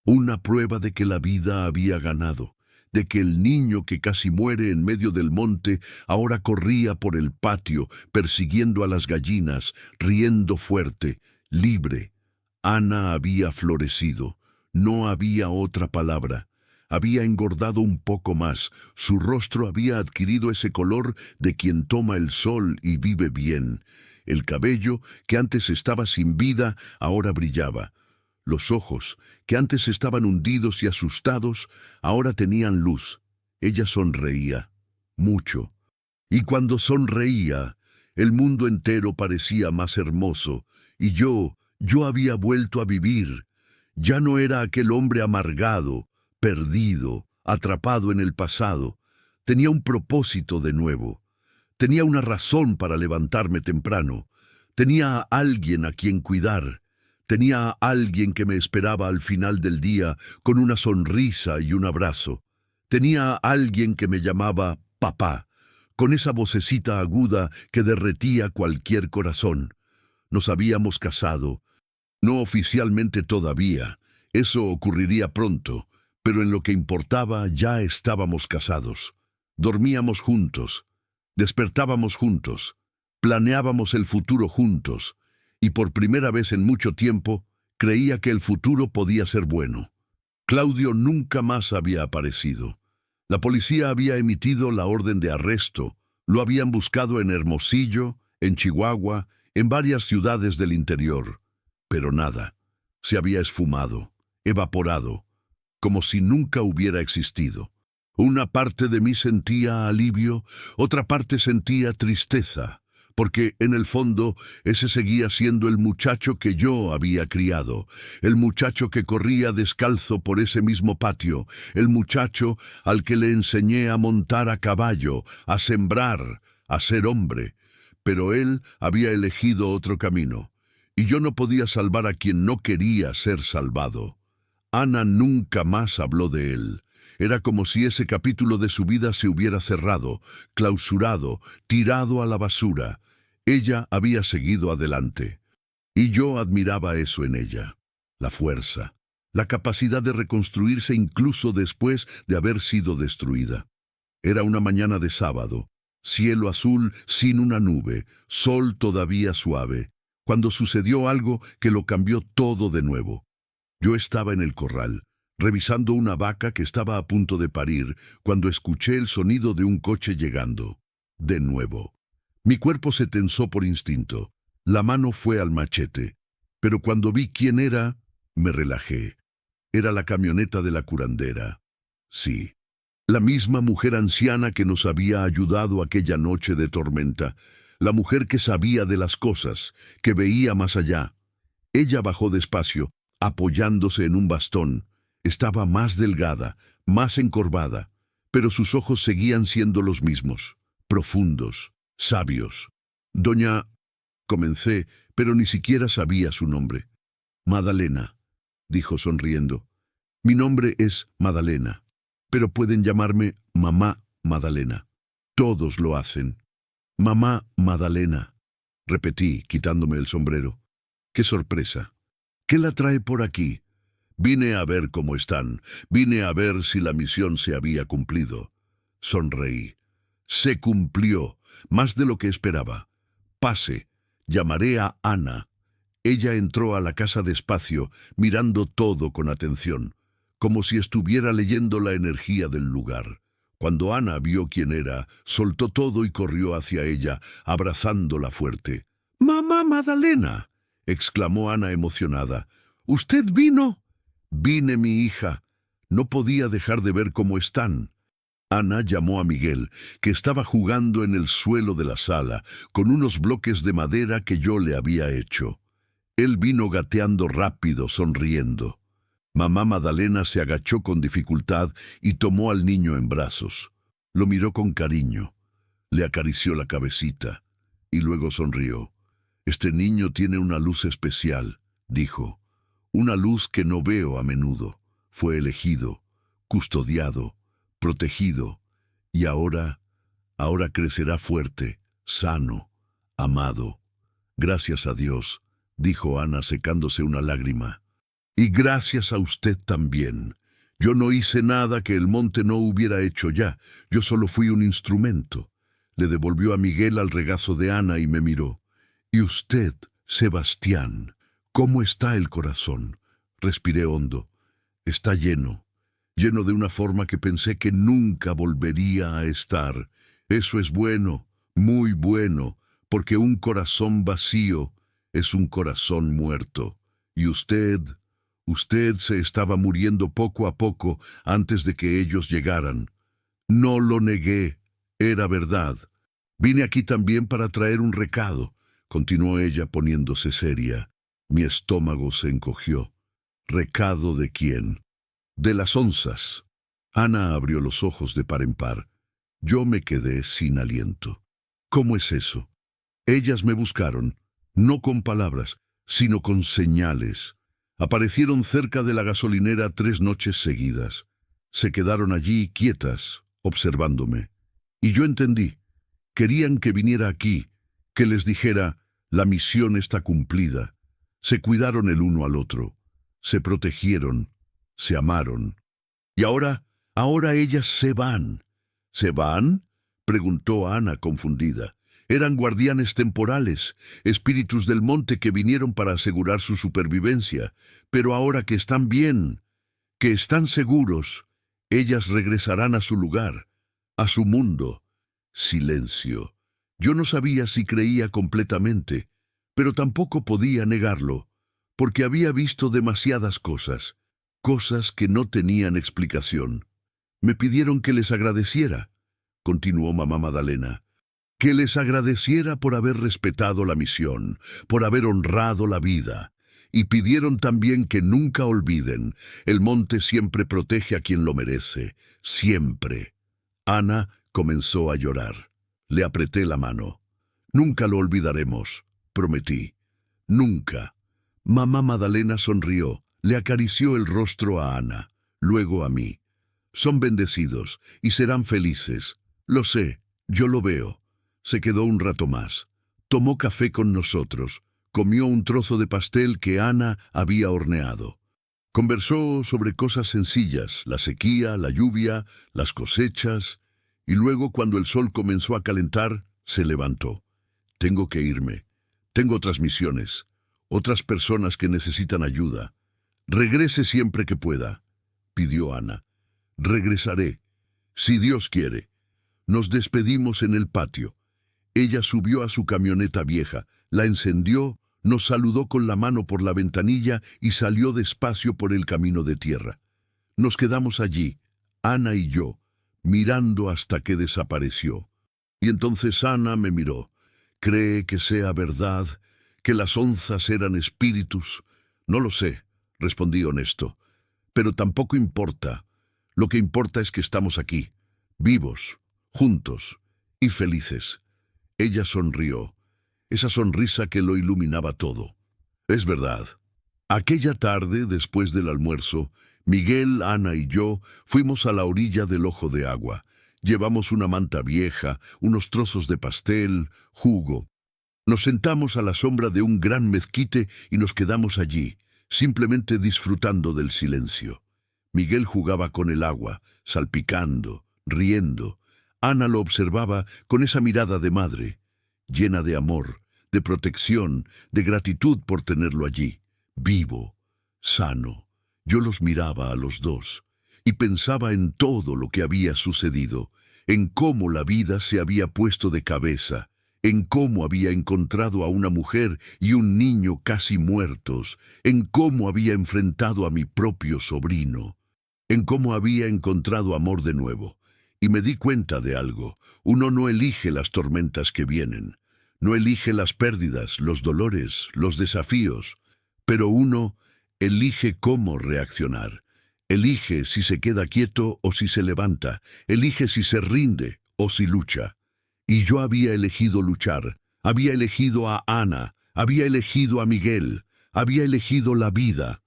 Una prueba de que la vida había ganado, de que el niño que casi muere en medio del monte ahora corría por el patio, persiguiendo a las gallinas, riendo fuerte, libre. Ana había florecido, no había otra palabra. Había engordado un poco más, su rostro había adquirido ese color de quien toma el sol y vive bien. El cabello, que antes estaba sin vida, ahora brillaba. Los ojos, que antes estaban hundidos y asustados, ahora tenían luz. Ella sonreía, mucho. Y cuando sonreía, el mundo entero parecía más hermoso, y yo había vuelto a vivir. Ya no era aquel hombre amargado, perdido, atrapado en el pasado. Tenía un propósito de nuevo. Tenía una razón para levantarme temprano. Tenía a alguien a quien cuidar. Tenía a alguien que me esperaba al final del día con una sonrisa y un abrazo. Tenía a alguien que me llamaba papá, con esa vocecita aguda que derretía cualquier corazón. Nos habíamos casado, no oficialmente todavía, eso ocurriría pronto, pero en lo que importaba ya estábamos casados. Dormíamos juntos, despertábamos juntos, planeábamos el futuro juntos, y por primera vez en mucho tiempo creía que el futuro podía ser bueno. Claudio nunca más había aparecido. La policía había emitido la orden de arresto, lo habían buscado en Hermosillo, en Chihuahua, en varias ciudades del interior, pero nada. Se había esfumado, evaporado, como si nunca hubiera existido. Una parte de mí sentía alivio, otra parte sentía tristeza, porque en el fondo ese seguía siendo el muchacho que yo había criado, el muchacho que corría descalzo por ese mismo patio, el muchacho al que le enseñé a montar a caballo, a sembrar, a ser hombre. Pero él había elegido otro camino, y yo no podía salvar a quien no quería ser salvado. Ana nunca más habló de él. Era como si ese capítulo de su vida se hubiera cerrado, clausurado, tirado a la basura. Ella había seguido adelante. Y yo admiraba eso en ella. La fuerza, la capacidad de reconstruirse incluso después de haber sido destruida. Era una mañana de sábado, cielo azul sin una nube, sol todavía suave, cuando sucedió algo que lo cambió todo de nuevo. Yo estaba en el corral, revisando una vaca que estaba a punto de parir, cuando escuché el sonido de un coche llegando. De nuevo. Mi cuerpo se tensó por instinto. La mano fue al machete. Pero cuando vi quién era, me relajé. Era la camioneta de la curandera. Sí, la misma mujer anciana que nos había ayudado aquella noche de tormenta. La mujer que sabía de las cosas, que veía más allá. Ella bajó despacio, apoyándose en un bastón. Estaba más delgada, más encorvada, pero sus ojos seguían siendo los mismos, profundos, sabios. Doña... Comencé, pero ni siquiera sabía su nombre. Madalena, dijo sonriendo. Mi nombre es Madalena, pero pueden llamarme Mamá Madalena. Todos lo hacen. Mamá Madalena, repetí, quitándome el sombrero. ¡Qué sorpresa! ¿Qué la trae por aquí? Vine a ver cómo están. Vine a ver si la misión se había cumplido. Sonreí. Se cumplió, más de lo que esperaba. Pase. Llamaré a Ana. Ella entró a la casa despacio, mirando todo con atención, como si estuviera leyendo la energía del lugar. Cuando Ana vio quién era, soltó todo y corrió hacia ella, abrazándola fuerte. «¡Mamá Madalena!», exclamó Ana emocionada. «¿Usted vino?» «Vine, mi hija. No podía dejar de ver cómo están». Ana llamó a Miguel, que estaba jugando en el suelo de la sala, con unos bloques de madera que yo le había hecho. Él vino gateando rápido, sonriendo. Mamá Madalena se agachó con dificultad y tomó al niño en brazos. Lo miró con cariño, le acarició la cabecita y luego sonrió. «Este niño tiene una luz especial», dijo. «Una luz que no veo a menudo. Fue elegido, custodiado, protegido, y ahora crecerá fuerte, sano, amado. Gracias a Dios», dijo Ana secándose una lágrima. «Y gracias a usted también. Yo no hice nada que el monte no hubiera hecho ya. Yo solo fui un instrumento». Le devolvió a Miguel al regazo de Ana y me miró. «¿Y usted, Sebastián? ¿Cómo está el corazón?» Respiré hondo. «Está lleno. Lleno de una forma que pensé que nunca volvería a estar. Eso es bueno, muy bueno, porque un corazón vacío es un corazón muerto. Y usted se estaba muriendo poco a poco antes de que ellos llegaran. No lo negué, era verdad. Vine aquí también para traer un recado», continuó ella poniéndose seria. Mi estómago se encogió. «¿Recado de quién?» «De las onzas». Ana abrió los ojos de par en par. Yo me quedé sin aliento. «¿Cómo es eso?» «Ellas me buscaron, no con palabras, sino con señales. Aparecieron cerca de la gasolinera 3 noches seguidas. Se quedaron allí quietas, observándome. Y yo entendí. Querían que viniera aquí, que les dijera, la misión está cumplida. Se cuidaron el uno al otro, se protegieron, se amaron. Y ahora ellas se van. ¿Se van?, preguntó Ana confundida. Eran guardianes temporales, espíritus del monte que vinieron para asegurar su supervivencia. Pero ahora que están bien, que están seguros, ellas regresarán a su lugar, a su mundo. Silencio. Yo no sabía si creía completamente, pero tampoco podía negarlo, porque había visto demasiadas cosas, cosas que no tenían explicación. Me pidieron que les agradeciera, continuó mamá Madalena, que les agradeciera por haber respetado la misión, por haber honrado la vida. Y pidieron también que nunca olviden, el monte siempre protege a quien lo merece, siempre. Ana comenzó a llorar. Le apreté la mano. Nunca lo olvidaremos, prometí. Nunca. Mamá Madalena sonrió, le acarició el rostro a Ana, luego a mí. Son bendecidos y serán felices. Lo sé, yo lo veo. Se quedó un rato más. Tomó café con nosotros. Comió un trozo de pastel que Ana había horneado. Conversó sobre cosas sencillas, la sequía, la lluvia, las cosechas, y luego, cuando el sol comenzó a calentar, se levantó. Tengo que irme. Tengo otras misiones, otras personas que necesitan ayuda. Regrese siempre que pueda, pidió Ana. Regresaré, si Dios quiere. Nos despedimos en el patio. Ella subió a su camioneta vieja, la encendió, nos saludó con la mano por la ventanilla y salió despacio por el camino de tierra. Nos quedamos allí, Ana y yo, mirando hasta que desapareció. Y entonces Ana me miró. ¿Cree que sea verdad, que las onzas eran espíritus? No lo sé, respondí honesto. Pero tampoco importa. Lo que importa es que estamos aquí, vivos, juntos y felices. Ella sonrió, esa sonrisa que lo iluminaba todo. Es verdad. Aquella tarde, después del almuerzo, Miguel, Ana y yo fuimos a la orilla del ojo de agua. Llevamos una manta vieja, unos trozos de pastel, jugo. Nos sentamos a la sombra de un gran mezquite y nos quedamos allí, simplemente disfrutando del silencio. Miguel jugaba con el agua, salpicando, riendo. Ana lo observaba con esa mirada de madre, llena de amor, de protección, de gratitud por tenerlo allí, vivo, sano. Yo los miraba a los dos y pensaba en todo lo que había sucedido, en cómo la vida se había puesto de cabeza, en cómo había encontrado a una mujer y un niño casi muertos, en cómo había enfrentado a mi propio sobrino, en cómo había encontrado amor de nuevo. Y me di cuenta de algo. Uno no elige las tormentas que vienen, no elige las pérdidas, los dolores, los desafíos, pero uno elige cómo reaccionar. Elige si se queda quieto o si se levanta, elige si se rinde o si lucha. Y yo había elegido luchar, había elegido a Ana, había elegido a Miguel, había elegido la vida.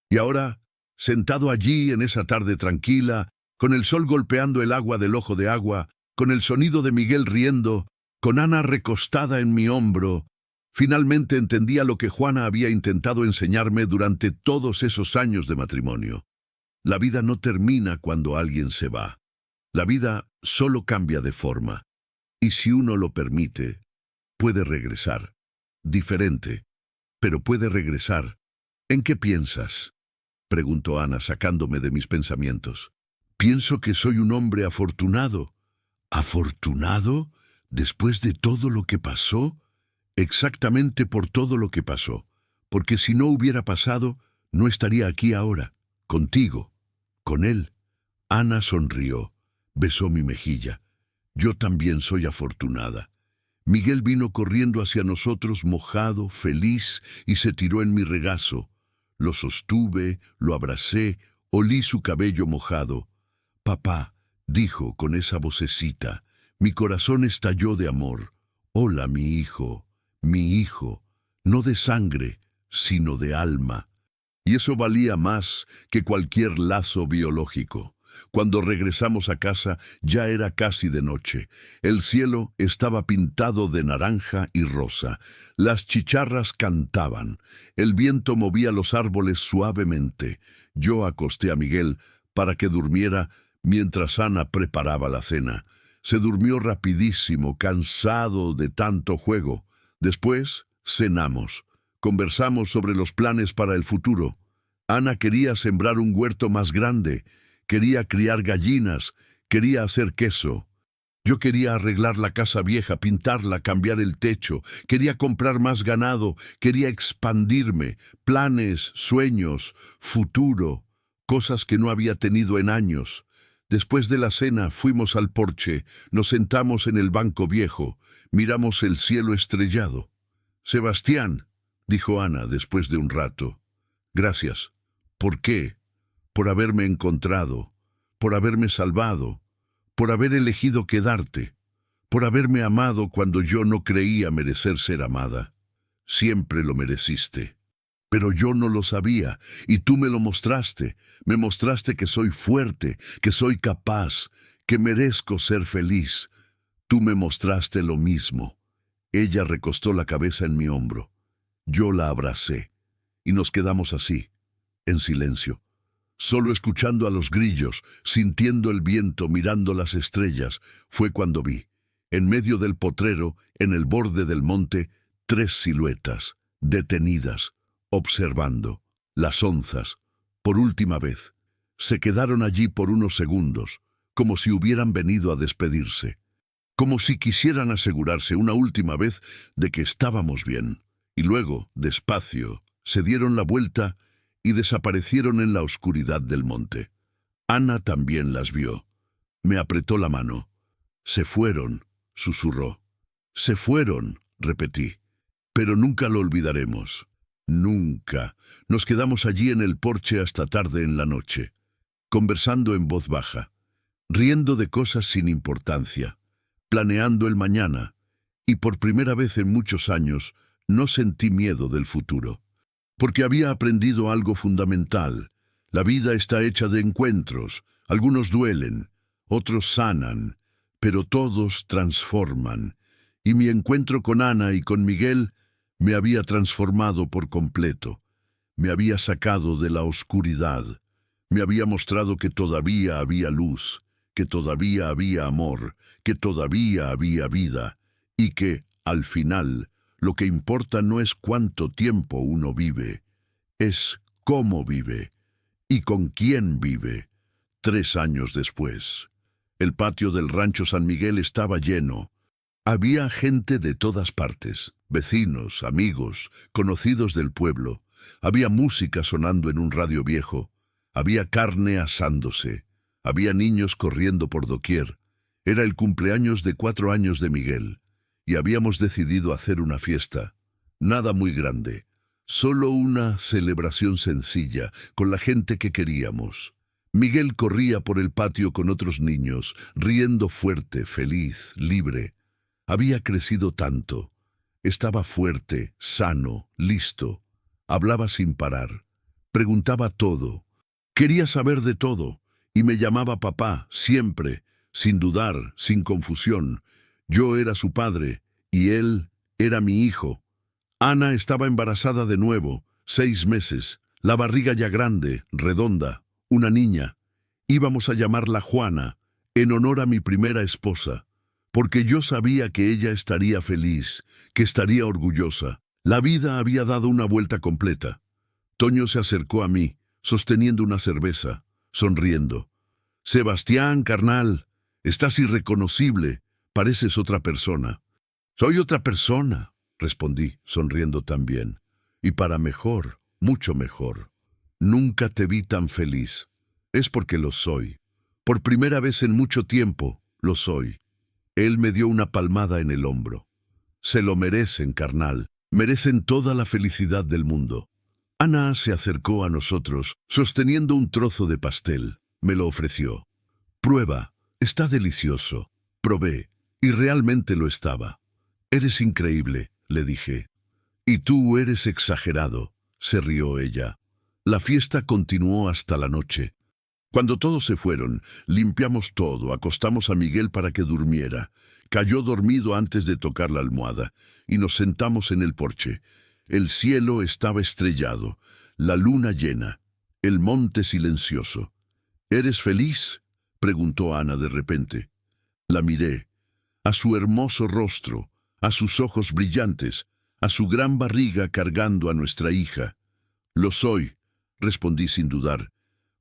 Y ahora, sentado allí en esa tarde tranquila, con el sol golpeando el agua del ojo de agua, con el sonido de Miguel riendo, con Ana recostada en mi hombro, finalmente entendía lo que Juana había intentado enseñarme durante todos esos años de matrimonio. La vida no termina cuando alguien se va. La vida solo cambia de forma. Y si uno lo permite, puede regresar. Diferente, pero puede regresar. ¿En qué piensas?, preguntó Ana, sacándome de mis pensamientos. Pienso que soy un hombre afortunado. ¿Afortunado? ¿Después de todo lo que pasó? Exactamente por todo lo que pasó. Porque si no hubiera pasado, no estaría aquí ahora, contigo, con él. Ana sonrió, besó mi mejilla. Yo también soy afortunada. Miguel vino corriendo hacia nosotros mojado, feliz, y se tiró en mi regazo. Lo sostuve, lo abracé, olí su cabello mojado. Papá, dijo con esa vocecita. Mi corazón estalló de amor. Hola, mi hijo, no de sangre, sino de alma. Y eso valía más que cualquier lazo biológico. Cuando regresamos a casa ya era casi de noche. El cielo estaba pintado de naranja y rosa. Las chicharras cantaban. El viento movía los árboles suavemente. Yo acosté a Miguel para que durmiera mientras Ana preparaba la cena. Se durmió rapidísimo, cansado de tanto juego. Después cenamos. Conversamos sobre los planes para el futuro. Ana quería sembrar un huerto más grande, quería criar gallinas, quería hacer queso. Yo quería arreglar la casa vieja, pintarla, cambiar el techo, quería comprar más ganado, quería expandirme, planes, sueños, futuro, cosas que no había tenido en años. Después de la cena fuimos al porche, nos sentamos en el banco viejo, miramos el cielo estrellado. «Sebastián», dijo Ana después de un rato, «gracias». ¿Por qué? Por haberme encontrado, por haberme salvado, por haber elegido quedarte, por haberme amado cuando yo no creía merecer ser amada. Siempre lo mereciste. Pero yo no lo sabía, y tú me lo mostraste. Me mostraste que soy fuerte, que soy capaz, que merezco ser feliz. Tú me mostraste lo mismo. Ella recostó la cabeza en mi hombro. Yo la abracé, y nos quedamos así, en silencio, solo escuchando a los grillos, sintiendo el viento, mirando las estrellas. Fue cuando vi, en medio del potrero, en el borde del monte, 3 siluetas, detenidas, observando. Las onzas, por última vez, se quedaron allí por unos segundos, como si hubieran venido a despedirse, como si quisieran asegurarse una última vez de que estábamos bien. Y luego, despacio, se dieron la vuelta y desaparecieron en la oscuridad del monte. Ana también las vio. Me apretó la mano. «Se fueron», susurró. «Se fueron», repetí. «Pero nunca lo olvidaremos. Nunca». Nos quedamos allí en el porche hasta tarde en la noche, conversando en voz baja, riendo de cosas sin importancia, planeando el mañana, y por primera vez en muchos años no sentí miedo del futuro. Porque había aprendido algo fundamental. La vida está hecha de encuentros. Algunos duelen, otros sanan, pero todos transforman. Y mi encuentro con Ana y con Miguel me había transformado por completo. Me había sacado de la oscuridad. Me había mostrado que todavía había luz, que todavía había amor, que todavía había vida, y que, al final, lo que importa no es cuánto tiempo uno vive, es cómo vive y con quién vive. 3 años después, el patio del rancho San Miguel estaba lleno. Había gente de todas partes, vecinos, amigos, conocidos del pueblo. Había música sonando en un radio viejo. Había carne asándose. Había niños corriendo por doquier. Era el cumpleaños de 4 años de Miguel. Y habíamos decidido hacer una fiesta. Nada muy grande, solo una celebración sencilla, con la gente que queríamos. Miguel corría por el patio con otros niños, riendo fuerte, feliz, libre. Había crecido tanto. Estaba fuerte, sano, listo. Hablaba sin parar. Preguntaba todo. Quería saber de todo. Y me llamaba papá, siempre, sin dudar, sin confusión. Yo era su padre, y él era mi hijo. Ana estaba embarazada de nuevo, 6 meses, la barriga ya grande, redonda, una niña. Íbamos a llamarla Juana, en honor a mi primera esposa, porque yo sabía que ella estaría feliz, que estaría orgullosa. La vida había dado una vuelta completa. Toño se acercó a mí, sosteniendo una cerveza, sonriendo. «Sebastián, carnal, estás irreconocible. Pareces otra persona». «Soy otra persona», respondí, sonriendo también. «Y para mejor, mucho mejor. Nunca te vi tan feliz. Es porque lo soy. Por primera vez en mucho tiempo, lo soy». Él me dio una palmada en el hombro. «Se lo merecen, carnal. Merecen toda la felicidad del mundo». Ana se acercó a nosotros, sosteniendo un trozo de pastel. Me lo ofreció. «Prueba, está delicioso». Probé, y realmente lo estaba. «Eres increíble», le dije. «Y tú eres exagerado», se rió ella. La fiesta continuó hasta la noche. Cuando todos se fueron, limpiamos todo, acostamos a Miguel para que durmiera. Cayó dormido antes de tocar la almohada, y nos sentamos en el porche. El cielo estaba estrellado, la luna llena, el monte silencioso. ¿Eres feliz?, preguntó Ana de repente. La miré. A su hermoso rostro, a sus ojos brillantes, a su gran barriga cargando a nuestra hija. Lo soy, respondí sin dudar.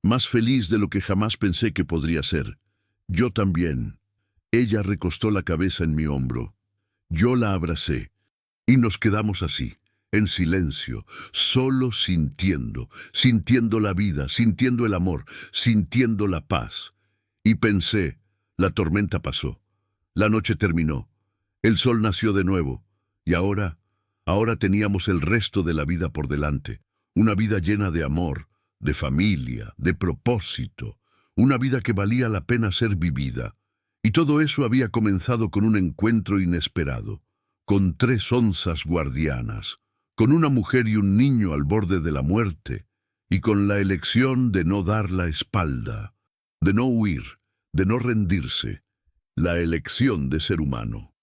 Más feliz de lo que jamás pensé que podría ser. Yo también. Ella recostó la cabeza en mi hombro. Yo la abracé. Y nos quedamos así, en silencio, solo sintiendo la vida, sintiendo el amor, sintiendo la paz. Y pensé, la tormenta pasó. La noche terminó. El sol nació de nuevo. Y ahora teníamos el resto de la vida por delante. Una vida llena de amor, de familia, de propósito, una vida que valía la pena ser vivida. Y todo eso había comenzado con un encuentro inesperado, con 3 onzas guardianas, con una mujer y un niño al borde de la muerte, y con la elección de no dar la espalda, de no huir, de no rendirse, la elección de ser humano.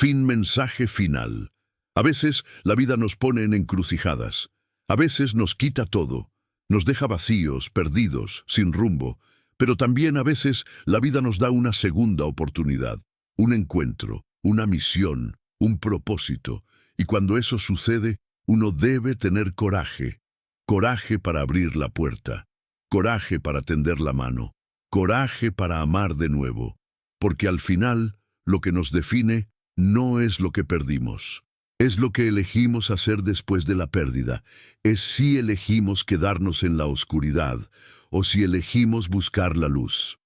Mensaje final. A veces la vida nos pone en encrucijadas, a veces nos quita todo, nos deja vacíos, perdidos, sin rumbo, pero también a veces la vida nos da una segunda oportunidad, un encuentro, una misión, un propósito, y cuando eso sucede, uno debe tener coraje, coraje para abrir la puerta, coraje para tender la mano, coraje para amar de nuevo, porque al final lo que nos define no es lo que perdimos. Es lo que elegimos hacer después de la pérdida. Es si elegimos quedarnos en la oscuridad o si elegimos buscar la luz.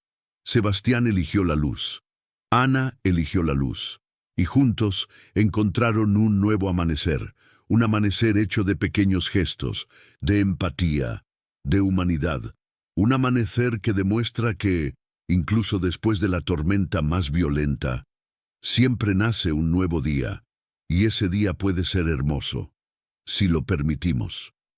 Sebastián eligió la luz. Ana eligió la luz. Y juntos encontraron un nuevo amanecer. Un amanecer hecho de pequeños gestos, de empatía, de humanidad. Un amanecer que demuestra que, incluso después de la tormenta más violenta, siempre nace un nuevo día. Y ese día puede ser hermoso, si lo permitimos.